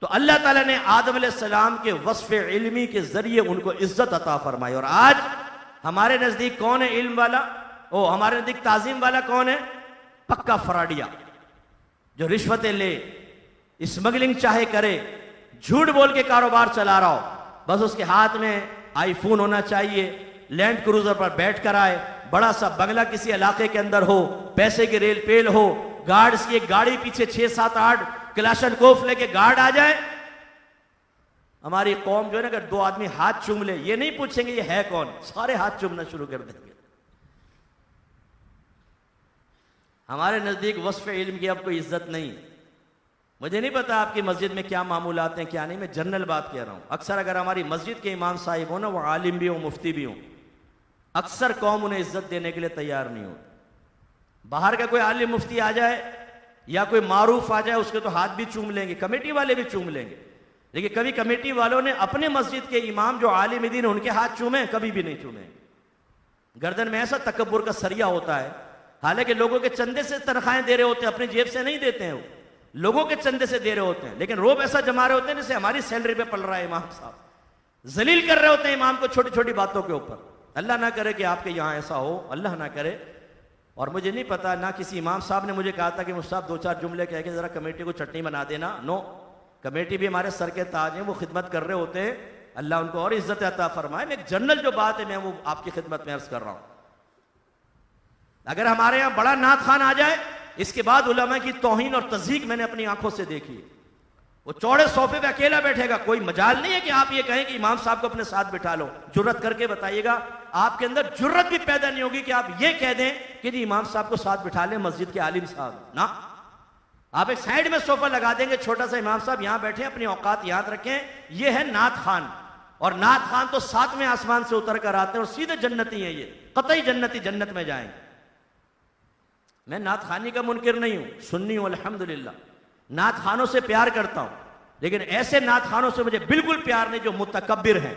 तो अल्लाह ताला ने आदम अलैहिस्सलाम के वस्फ़ इल्मी के जरिए उनको इज्जत अता फरमाई। और आज हमारे नजदीक कौन है इल्म वाला? हमारे नजदीक ताजीम वाला कौन है? पक्का फराडिया, जो रिश्वतें ले, स्मगलिंग चाहे करे, झूठ बोल के कारोबार चला रहा हो, बस उसके हाथ में आईफोन होना चाहिए, लैंड क्रूजर पर बैठ कर आए, बड़ा सा बंगला किसी इलाके के अंदर हो, पैसे की रेल पेल हो, गार्ड्स की एक गाड़ी पीछे 6, 7, 8 क्लाशनकोफ लेके गार्ड आ जाए। हमारी कौम जो है ना, अगर 2 आदमी हाथ चूम ले, ये नहीं पूछेंगे ये है कौन, सारे हाथ चूमना शुरू कर देंगे। हमारे नजदीक वस्फ़ इल्म की अब कोई इज्जत नहीं। मुझे नहीं पता आपकी मस्जिद में क्या मामूलात हैं क्या नहीं, मैं जनरल बात कह रहा हूं। अक्सर अगर हमारी मस्जिद के इमाम साहिब हो ना, वो आलिम भी हो, मुफ्ती भी हो, अक्सर कौम उन्हें इज्जत देने के लिए तैयार नहीं होती। बाहर का कोई आलिम मुफ्ती आ जाए या कोई मारूफ आ जाए, उसके तो हाथ भी चूम लेंगे, कमेटी वाले भी चूम लेंगे, लेकिन कभी कमेटी वालों ने अपने मस्जिद के इमाम जो आलिम दीन उनके हाथ चूमे? कभी भी नहीं चूमेंगे। गर्दन में ऐसा तकब्बुर का सरिया होता है, हालांकि लोगों के चंदे से तनख्वाहें दे रहे होते हैं, अपनी जेब से नहीं देते हैं, वो लोगों के चंदे से दे रहे होते हैं, लेकिन रोब ऐसा जमा रहे होते हैं जैसे हमारी सैलरी पे पल रहा है इमाम साहब। जलील कर रहे होते हैं इमाम को छोटी छोटी बातों के ऊपर। अल्लाह ना करे कि आपके यहाँ ऐसा हो, अल्लाह ना करे। और मुझे नहीं पता, ना किसी इमाम साहब ने मुझे कहा था कि मुझसे 2-4 जुमले कह के जरा कमेटी को चटनी बना देना। नो, कमेटी भी हमारे सर के ताज हैं, वो खिदमत कर रहे होते हैं, अल्लाह उनको और इज्जत अता फरमाए। मैं एक जनरल जो बात है मैं वो आपकी खिदमत में अर्ज कर रहा हूं। अगर हमारे यहां बड़ा नात खान आ जाए, इसके बाद उलमा की तौहीन और तज़हीक मैंने अपनी आंखों से देखी है। वो चौड़े सोफे पे अकेला बैठेगा, कोई मजाल नहीं है कि आप ये कहें कि इमाम साहब को अपने साथ बिठा लो। जुर्रत करके बताइएगा, आपके अंदर जुर्रत भी पैदा नहीं होगी कि आप ये कह दें कि जी इमाम साहब को साथ बिठा लें, मस्जिद के आलिम साहब ना। आप एक साइड में सोफा लगा देंगे, छोटा सा, इमाम साहब यहां बैठे, अपनी औकात याद रखें। ये है नात खान, और नात खान तो 7वें आसमान से उतर कर आते हैं और सीधे जन्नती है, ये कतई जन्नती, जन्नत में जाएंगे। मैं नात खानी का मुनकिर नहीं हूं, सुन्नी हूं अल्हम्दुलिल्लाह, नात खानों से प्यार करता हूं, लेकिन ऐसे नात खानों से मुझे बिल्कुल प्यार नहीं जो मुतकब्बिर हैं,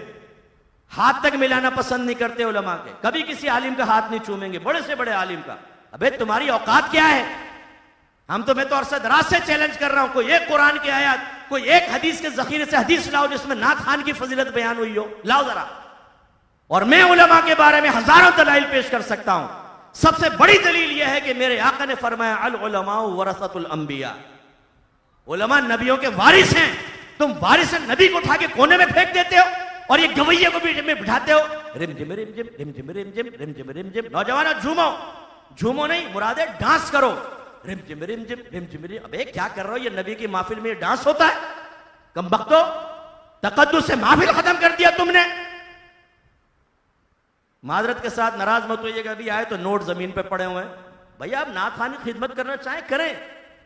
हाथ तक मिलाना पसंद नहीं करते उलमा के, कभी किसी आलिम का हाथ नहीं चूमेंगे, बड़े से बड़े आलिम का। अबे तुम्हारी औकात क्या है? मैं तो अरसा दराज से चैलेंज कर रहा हूं, कोई एक कुरान की आयत, कोई एक हदीस के जखीरे से हदीस लाओ जिसमें नात खान की फजीलत बयान हुई हो, लाओ जरा। और मैं उलमा के बारे में हजारों दलाइल पेश कर सकता हूं। सबसे बड़ी दलील यह है कि मेरे आका ने फरमाया अल उलमा वरसतुल अंबिया, उलमा नबियों के वारिस हैं। तुम वारिस नबी को उठा के कोने में फेंक देते हो और ये गवैये को बीच में बिठाते हो। रिमझिम रिमझिम रिमझिम रिमझिम रिमझिम रिमझिम। नौजवानों झूमो, झूमो नहीं मुरादे डांस करो। रिमझिम रिमझिम रिमझिम रिमझिम। अबे क्या कर रहे हो? ये नबी की महफिल में ये डांस होता है? कमबख्तो, तकद्दुस से महफिल खत्म कर दिया तुमने। मादरत के साथ नाराज मत होइएगा, अभी आए तो नोट जमीन पे पड़े हुए हैं। भैया आप नात खानी खिदमत करना चाहें करें,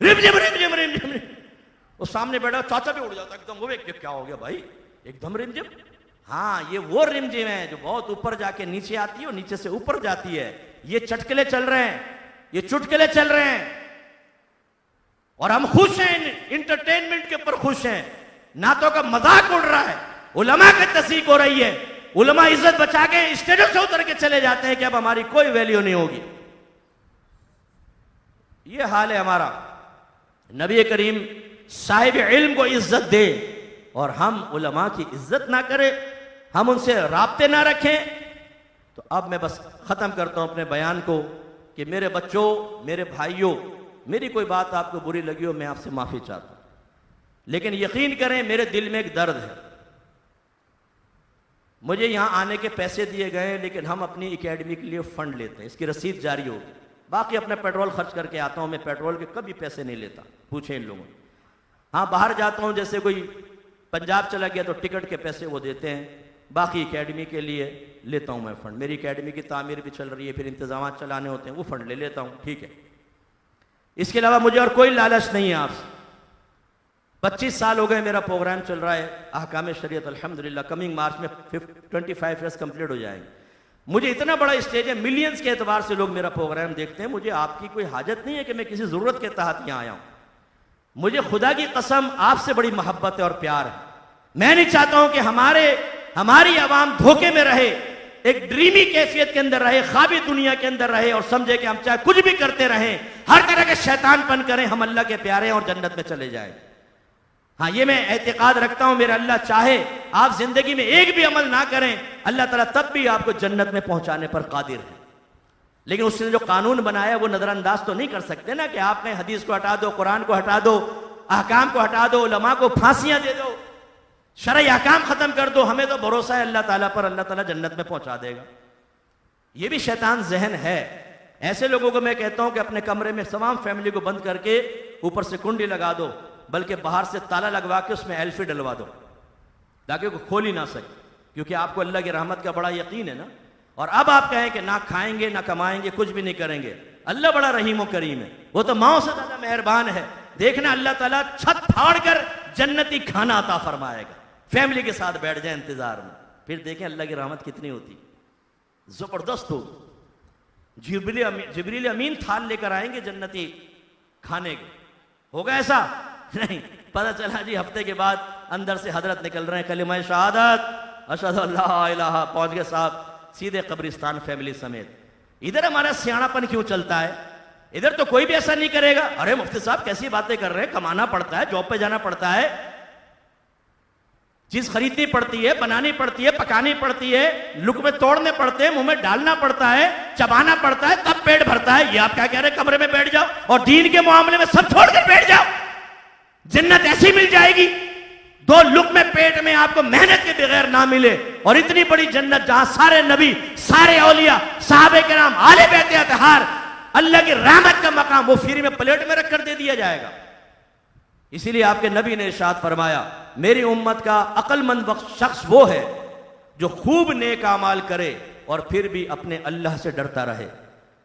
रिमझिम रिमझिम रिमझिम। वो सामने बैठा चाचा भी उड़ जाता एकदम, वो क्या हो गया भाई, एकदम रिमझिम। हाँ, ये वो रिमझिम है जो बहुत ऊपर जाके नीचे आती है और नीचे से ऊपर जाती है। ये चटकले चल रहे हैं, ये चुटकुले चल रहे हैं, और हम खुश हैं, इंटरटेनमेंट के ऊपर खुश हैं। नातों का मजाक उड़ रहा है, उलमा की तस्दीक हो रही है, उलमा इज्जत बचा के स्टेज से उतर के चले जाते हैं कि अब हमारी कोई वैल्यू नहीं होगी। ये हाल है हमारा। नबी करीम साहिब इल्म को इज्जत दे और हम उलमा की इज्जत ना करें, हम उनसे राब्ते ना रखें। तो अब मैं बस खत्म करता हूं अपने बयान को कि मेरे बच्चों, मेरे भाइयों, मेरी कोई बात आपको बुरी लगी हो, मैं आपसे माफी चाहता हूं, लेकिन यकीन करें मेरे दिल में एक दर्द है। मुझे यहां आने के पैसे दिए गए, लेकिन हम अपनी एकेडमी के लिए फंड लेते हैं, इसकी रसीद जारी होगी। बाकी अपना पेट्रोल खर्च करके आता हूं, मैं पेट्रोल के कभी पैसे नहीं लेता, पूछें इन लोगों। हाँ, बाहर जाता हूं, जैसे कोई पंजाब चला गया तो टिकट के पैसे वो देते हैं, बाकी एकेडमी के लिए लेता हूं मैं फंड। मेरी एकेडमी की तामीर भी चल रही है, फिर इंतजाम चलाने होते हैं, वो फंड ले लेता हूं, ठीक है। इसके अलावा मुझे और कोई लालच नहीं है आपसे। 25 साल हो गए मेरा प्रोग्राम चल रहा है अहकाम शरीयत, अल्हम्दुलिल्लाह कमिंग मार्च में 25 ईयर्स कंप्लीट हो जाएंगे। मुझे इतना बड़ा स्टेज है, मिलियंस के एतबार से लोग मेरा प्रोग्राम देखते हैं। मुझे आपकी कोई हाजत नहीं है कि मैं किसी जरूरत के तहत यहां आया हूं। मुझे खुदा की कसम आपसे बड़ी मोहब्बत है और प्यार है। मैं नहीं चाहता हूं कि हमारी आवाम धोखे में रहे, एक ड्रीमी कैफियत के अंदर रहे, ख्वाबी दुनिया के अंदर रहे और समझे कि हम चाहे कुछ भी करते रहें, हर तरह के शैतानपन करें, हम अल्लाह के प्यारे हैं और जन्नत में चले जाएं। हाँ, ये मैं एतकाद रखता हूं, मेरा अल्लाह चाहे आप जिंदगी में एक भी अमल ना करें, अल्लाह ताला तब भी आपको जन्नत में पहुंचाने पर कादिर है। लेकिन उसने जो कानून बनाया वो नजरअंदाज तो नहीं कर सकते ना, कि आप कहीं हदीस को हटा दो, कुरान को हटा दो, अहकाम को हटा दो, उलमा को फांसियां दे दो, शरई अहकाम खत्म कर दो। हमें तो भरोसा है अल्लाह ताला पर, अल्लाह ताला जन्नत में पहुंचा देगा। ये भी शैतान जहन है। ऐसे लोगों को मैं कहता हूं कि अपने कमरे में तमाम फैमिली को बंद करके ऊपर से कुंडी लगा दो, बल्कि बाहर से ताला लगवा के उसमें एल्फी डलवा दो, ताकि वो खोल ही ना सके, क्योंकि आपको अल्लाह की रहमत का बड़ा यकीन है ना। और अब आप कहें कि ना खाएंगे ना कमाएंगे, कुछ भी नहीं करेंगे, अल्लाह बड़ा रहीम और करीम है, वो तो माओ से ज्यादा मेहरबान है। देखना अल्लाह ताला छत फाड़ कर जन्नती खाना अता फरमाएगा, फैमिली के साथ बैठ जाए इंतजार में, फिर देखें अल्लाह की रहमत कितनी होती, जबरदस्त हो। जिब्रील अमीन थाल लेकर आएंगे जन्नती खाने के। होगा ऐसा? नहीं। पता चला जी हफ्ते के बाद अंदर से हजरत निकल रहे हैं, कलिमा शहादत अशहदु अल्ला इलाहा, पहुंच गए साहब सीधे कब्रिस्तान फैमिली समेत। इधर हमारा सियाणापन क्यों चलता है? इधर तो कोई भी ऐसा नहीं करेगा। अरे मुफ्ती साहब कैसी बातें कर रहे हैं, कमाना पड़ता है, जॉब पे जाना पड़ता है, चीज खरीदनी पड़ती है, बनानी पड़ती है, पकानी पड़ती है, लुकमे तोड़ने पड़ते हैं, मुंह में डालना पड़ता है, चबाना पड़ता है, तब पेट भरता है। ये आप क्या कह रहे हैं कमरे में बैठ जाओ और दीन के मामले में सब छोड़कर बैठ जाओ, जन्नत ऐसी मिल जाएगी। 2 लुकमे पेट में आपको मेहनत के बगैर ना मिले, और इतनी बड़ी जन्नत जहां सारे नबी, सारे औलिया, साहबे किराम, आले बैत अतहार, अल्लाह की रहमत का मकाम वो फ्री में प्लेट में रखकर दे दिया जाएगा। इसीलिए आपके नबी ने इरशाद फरमाया, मेरी उम्मत का अक्लमंद शख्स वो है जो खूब नेक अमाल करे और फिर भी अपने अल्लाह से डरता रहे,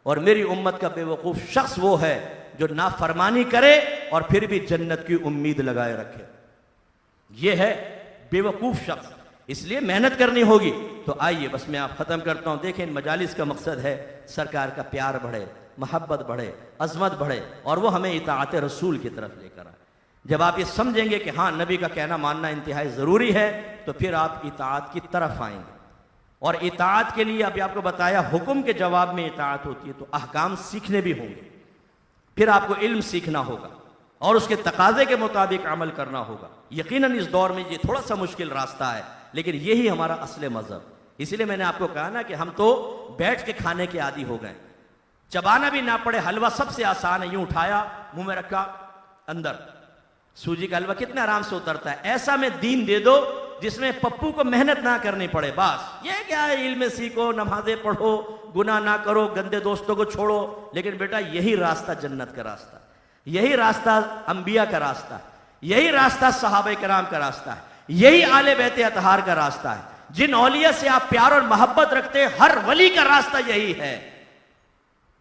और मेरी उम्मत का बेवकूफ शख्स वो है जो नाफरमानी करे और फिर भी जन्नत की उम्मीद लगाए रखे। ये है बेवकूफ शख्स। इसलिए मेहनत करनी होगी। तो आइए बस मैं आप खत्म करता हूं। देखें, इन मजालिस का मकसद है सरकार का प्यार बढ़े, मोहब्बत बढ़े, अजमत बढ़े, और वो हमें इताअत रसूल की तरफ लेकर आए। जब आप ये समझेंगे कि हाँ नबी का कहना मानना इंतहाई ज़रूरी है, तो फिर आप इताअत की तरफ आएंगे। और इताअत के लिए अभी आपको बताया हुक्म के जवाब में इताअत होती है, तो अहकाम सीखने भी होंगे, फिर आपको इल्म सीखना होगा और उसके तकाजे के मुताबिक अमल करना होगा। यकीनन इस दौर में ये थोड़ा सा मुश्किल रास्ता है, लेकिन यही हमारा असले मजहब। इसलिए मैंने आपको कहा ना कि हम तो बैठ के खाने के आदी हो गए, चबाना भी ना पड़े। हलवा सबसे आसान है, यूं उठाया, मुंह में रखा, अंदर। सूजी का हलवा कितने आराम से उतरता है। ऐसा में दीन दे दो जिसमें पप्पू को मेहनत ना करनी पड़े। बस ये क्या है, इल्म सीखो, नमाजें पढ़ो, गुनाह ना करो, गंदे दोस्तों को छोड़ो। लेकिन बेटा यही रास्ता जन्नत का रास्ता, यही रास्ता अंबिया का रास्ता, यही रास्ता सहाबे कराम का रास्ता है, यही आले बैत अतहार का रास्ता है। जिन औलिया से आप प्यार और मोहब्बत रखते हैं, हर वली का रास्ता यही है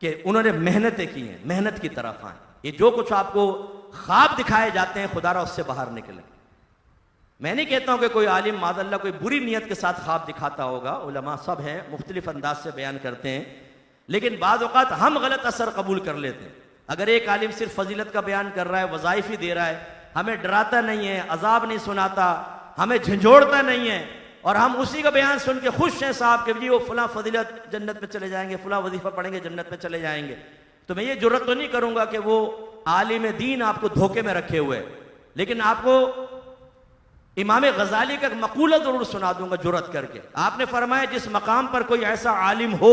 कि उन्होंने मेहनतें की हैं, मेहनत की तरफ आए। ये जो कुछ आपको ख्वाब दिखाए जाते हैं, खुदारा उससे बाहर निकलें। मैं नहीं कहता हूं कि कोई आलिम मादल्ला कोई बुरी नीयत के साथ ख्वाब दिखाता होगा, उलमा सब हैं, मुख्तलिफ अंदाज से बयान करते हैं, लेकिन बाज़ औक़ात हम गलत असर कबूल कर लेते हैं। अगर एक आलिम सिर्फ फजीलत का बयान कर रहा है, वज़ाइफ ही दे रहा है, हमें डराता नहीं है, अजाब नहीं सुनाता, हमें झंझोड़ता नहीं है, और हम उसी का बयान सुन के खुश हैं साहब कि जी वो फला फजीलत जन्नत में चले जाएंगे, फला वजीफा पढ़ेंगे जन्नत में चले जाएंगे, तो मैं ये जुर्रत तो नहीं करूंगा कि वो आलिम दीन आपको धोखे में रखे हुए। लेकिन आपको इमाम गजाली का मकूला जरूर सुना दूंगा जुर्रत करके। आपने फरमाया जिस मकाम पर कोई ऐसा आलिम हो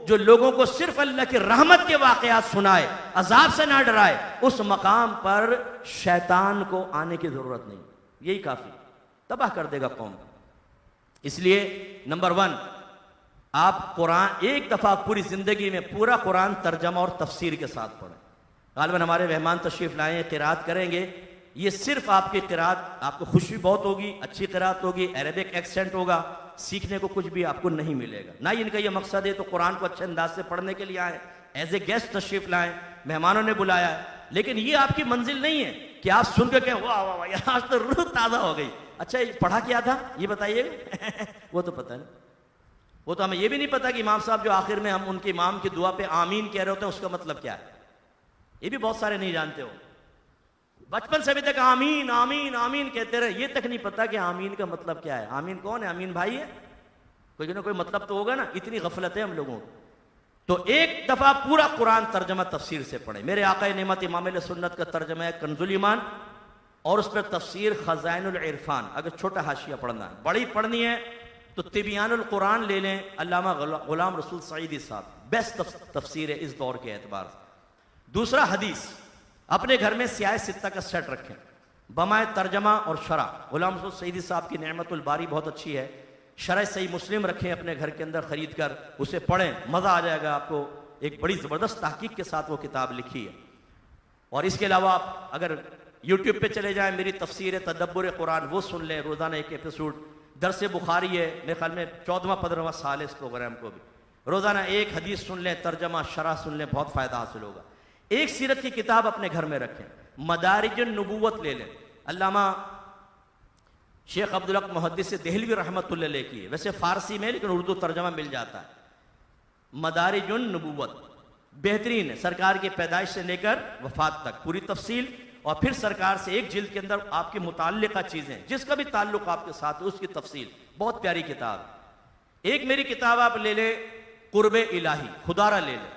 जो लोगों को सिर्फ अल्लाह की रहमत के वाकयात सुनाए, अजाब से ना डराए, उस मकाम पर शैतान को आने की जरूरत नहीं, यही काफी, तबाह कर देगा कौम। इसलिए नंबर 1, आप कुरान एक दफा पूरी जिंदगी में पूरा कुरान तर्जमा और तफसीर के साथ पढ़ें। गालिबन हमारे मेहमान तशरीफ लाए हैं, क़िरात करेंगे, ये सिर्फ आपकी क़िरात, आपको खुशी बहुत होगी, अच्छी क़िरात होगी, अरबिक एक्सेंट होगा, सीखने को कुछ भी आपको नहीं मिलेगा। ना इनका ये मकसद है तो कुरान को अच्छे अंदाज से पढ़ने के लिए आए, एज ए गेस्ट तशरीफ लाएं, मेहमानों ने बुलाया है, लेकिन ये आपकी मंजिल नहीं है कि आप सुन के कहें वाह वाह वाह आज तो रूह ताज़ा हो गई। अच्छा ये पढ़ा क्या था ये बताइएगा वो तो पता नहीं, वो तो हमें ये भी नहीं पता कि इमाम साहब जो आखिर में हम उनके इमाम की दुआ पे आमीन कह रहे होते हैं उसका मतलब क्या है, ये भी बहुत सारे नहीं जानते हो। बचपन से अभी तक आमीन आमीन आमीन कहते रहे, ये तक नहीं पता कि आमीन का मतलब क्या है। आमीन कौन है? आमीन भाई है, कोई ना कोई मतलब तो होगा ना। इतनी गफलत है हम लोगों को। तो एक दफा पूरा कुरान तर्जमा तफसीर से पढ़े। मेरे आका नेमत इमाम सुन्नत का तर्जमा है कंजुल ईमान, और उस पर तफसीर खजाइनुल इरफान। अगर छोटा हाशिया पढ़ना है, बड़ी पढ़नी है तो तिबियानुल कुरान ले लें, अल्लामा गुलाम रसूल सईदी साहब, बेस्ट तफसीर है इस दौर के एतबार से। दूसरा, हदीस अपने घर में स्याह सित्ता का सेट रखें, बमाए तर्जमा और शरा। गुलाम रसूल सईदी साहब की नेमतुल बारी बहुत अच्छी है, शरह सही मुस्लिम रखें अपने घर के अंदर खरीद कर, उसे पढ़ें, मज़ा आ जाएगा आपको। एक बड़ी ज़बरदस्त तहकीक के साथ वो किताब लिखी है। और इसके अलावा आप अगर यूट्यूब पे चले जाएं, मेरी तफसीर तदब्बुर कुरान वो सुन लें, रोज़ाना एक एपिसोड। दरस बुखारी है, मेरे ख्याल में 14वां-15वां साल है इस प्रोग्राम को भी। रोज़ाना एक हदीस सुन लें, तर्जमा शरह सुन लें, बहुत फ़ायदा हासिल होगा। एक सीरत की किताब अपने घर में रखें, मदारिजुन नबुव्वत ले लें, अल्लामा शेख अब्दुल हक मुहद्दिस देहलवी रहमतुल्लाह अलैह की है, वैसे फ़ारसी में लेकिन उर्दू तर्जमा मिल जाता है। मदारिजुन नबुव्वत बेहतरीन है, सरकार की पैदाइश से लेकर वफात तक पूरी तफसील, और फिर सरकार से एक जिल्द के अंदर आपके मुताल्लिका चीज़ें, जिसका भी ताल्लुक आपके साथ है उसकी तफसील, बहुत प्यारी किताब। एक मेरी किताब आप ले लें, कुर्बे इलाही, खुदारा ले लें,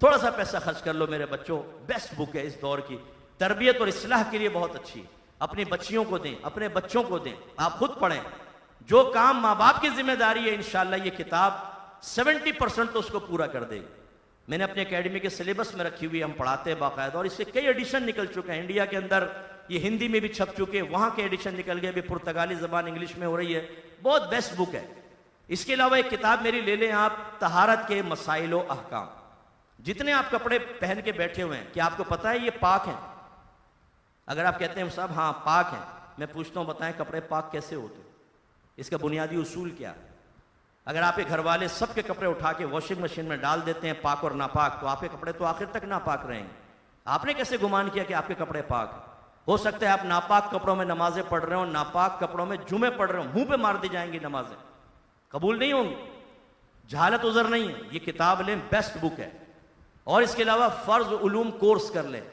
थोड़ा सा पैसा खर्च कर लो मेरे बच्चों, बेस्ट बुक है इस दौर की, तरबियत और इस्लाह के लिए बहुत अच्छी है। अपनी बच्चियों को दें, अपने बच्चों को दें, आप खुद पढ़ें। जो काम माँ बाप की जिम्मेदारी है, इंशाअल्लाह ये किताब 70% तो उसको पूरा कर देगी। मैंने अपने एकेडमी के सिलेबस में रखी हुई, हम पढ़ाते हैं बाकायदा, और इससे कई एडिशन निकल चुके हैं इंडिया के अंदर, ये हिंदी में भी छप चुके हैं, वहाँ के एडिशन निकल गए, अभी पुर्तगाली ज़बान इंग्लिश में हो रही है, बहुत बेस्ट बुक है। इसके अलावा एक किताब मेरी ले लें आप, तहारत के मसाइल व अहकाम। जितने आप कपड़े पहन के बैठे हुए हैं, क्या आपको पता है ये पाक हैं? अगर आप कहते हैं साहब हाँ पाक हैं, मैं पूछता हूँ बताएं कपड़े पाक कैसे होते, इसका बुनियादी उसूल क्या? अगर आपके घर वाले सबके कपड़े उठा के वॉशिंग मशीन में डाल देते हैं पाक और नापाक, तो आपके कपड़े तो आखिर तक नापाक रहेंगे। आपने कैसे गुमान किया कि आपके कपड़े पाक हैं? हो सकता है आप नापाक कपड़ों में नमाजें पढ़ रहे हो, नापाक कपड़ों में जुमे पढ़ रहे हो, मुंह पे मार दी जाएंगी नमाजें, कबूल नहीं होंगी। जहालत उज़र नहीं है, ये किताब लें, बेस्ट बुक है। और इसके अलावा फर्ज उलूम कोर्स कर लें,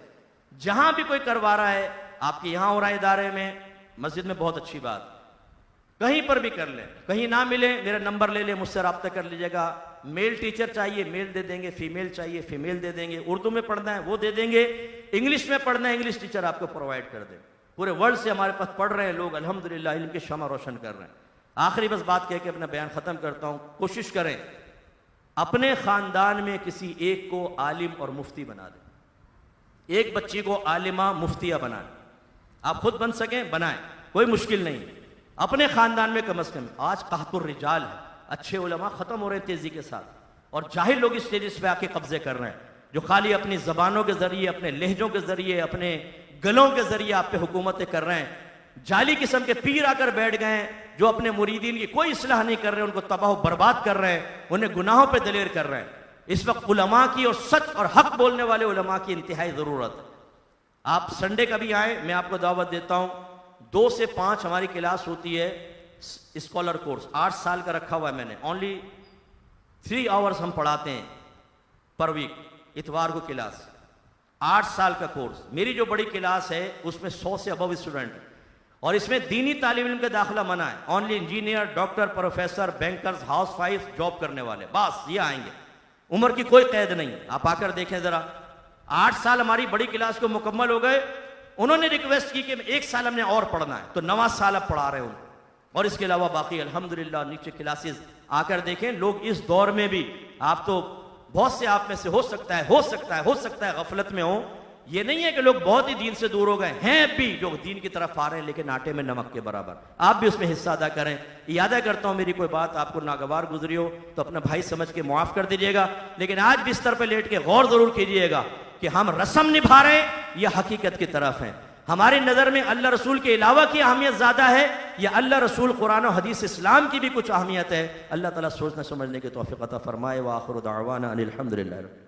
जहां भी कोई करवा रहा है, आपके यहां हो रहा है इदारे में, मस्जिद में, बहुत अच्छी बात, कहीं पर भी कर लें। कहीं ना मिले मेरा नंबर ले लें, मुझसे रब्ता कर लीजिएगा। मेल टीचर चाहिए मेल दे देंगे, फीमेल चाहिए फीमेल दे देंगे, उर्दू में पढ़ना है वो दे देंगे, इंग्लिश में पढ़ना है इंग्लिश टीचर आपको प्रोवाइड कर दें। पूरे वर्ल्ड से हमारे पास पढ़ रहे हैं लोग, अल्हम्दुलिल्लाह इल्म की शमा रोशन कर रहे हैं। आखिरी बस बात कह के अपना बयान ख़त्म करता हूँ, कोशिश करें अपने ख़ानदान में किसी एक को आलिम और मुफ्ती बना दें। एक बच्ची को आलिमा मुफ्तिया बनाएं, आप खुद बन सकें बनाएं, कोई मुश्किल नहीं। अपने ख़ानदान में कम से कम, आज कहतुर रिजाल है, अच्छे उलमा ख़त्म हो रहे हैं तेज़ी के साथ, और जाहिल लोग इस स्टेज पे आके कब्जे कर रहे हैं, जो खाली अपनी ज़बानों के ज़रिए, अपने लहजों के ज़रिए, अपने गलों के ज़रिए आप पे हुकूमतें कर रहे हैं। जाली किस्म के पीर आकर बैठ गए हैं, जो अपने मुरीदीन की कोई इस्लाह नहीं कर रहे, उनको तबाह बर्बाद कर रहे हैं, उन्हें गुनाहों पे दलेर कर रहे हैं। इस वक्त उलमा की और सच और हक बोलने वाले उलमा की इंतहाई ज़रूरत है। आप संडे का भी आए, मैं आपको दावत देता हूँ। 2 से 5 हमारी क्लास होती है, स्कॉलर कोर्स 8 साल का रखा हुआ है मैंने। ओनली 3 आवर्स हम पढ़ाते हैं पर वीक, इतवार को क्लास, 8 साल का कोर्स। मेरी जो बड़ी क्लास है उसमें 100 से अबव स्टूडेंट है और इसमें दीनी तालीम इल्म का दाखिला मना है। Only engineer, doctor, professor, bankers, house wife, job करने वाले, बस ये आएंगे। उम्र की कोई कैद नहीं। आप आकर देखें जरा। 8 साल हमारी बड़ी क्लास को मुकम्मल हो गए। उन्होंने रिक्वेस्ट की कि 1 साल हमने और पढ़ना है, तो 9वां साल अब पढ़ा रहे हो। और इसके अलावा बाकी अल्हम्दुलिल्लाह नीचे क्लासेस आकर देखें। लोग इस दौर में भी, आप तो बहुत से आप में से हो सकता है गफलत में हो। ये नहीं है कि लोग बहुत ही दीन से दूर हो गए हैं, भी जो दीन की तरफ आ रहे हैं लेकिन आटे में नमक के बराबर। आप भी उसमें हिस्सा अदा करें। यादा करता हूं मेरी कोई बात आपको नागवार गुजरी हो तो अपना भाई समझ के मुआफ कर दीजिएगा, लेकिन आज बिस्तर पे लेट के गौर जरूर कीजिएगा कि हम रस्म निभा रहे हैं या हकीकत की तरफ हैं। हमारी नजर में अल्लाह रसूल के अलावा की अहमियत ज्यादा है या अल्लाह रसूल कुरान और हदीस इस्लाम की भी कुछ अहमियत है। अल्लाह ताला सोचना समझने की तौफीक अता फरमाए। व आखिर दावाना अनिल हम्दुलिल्लाह।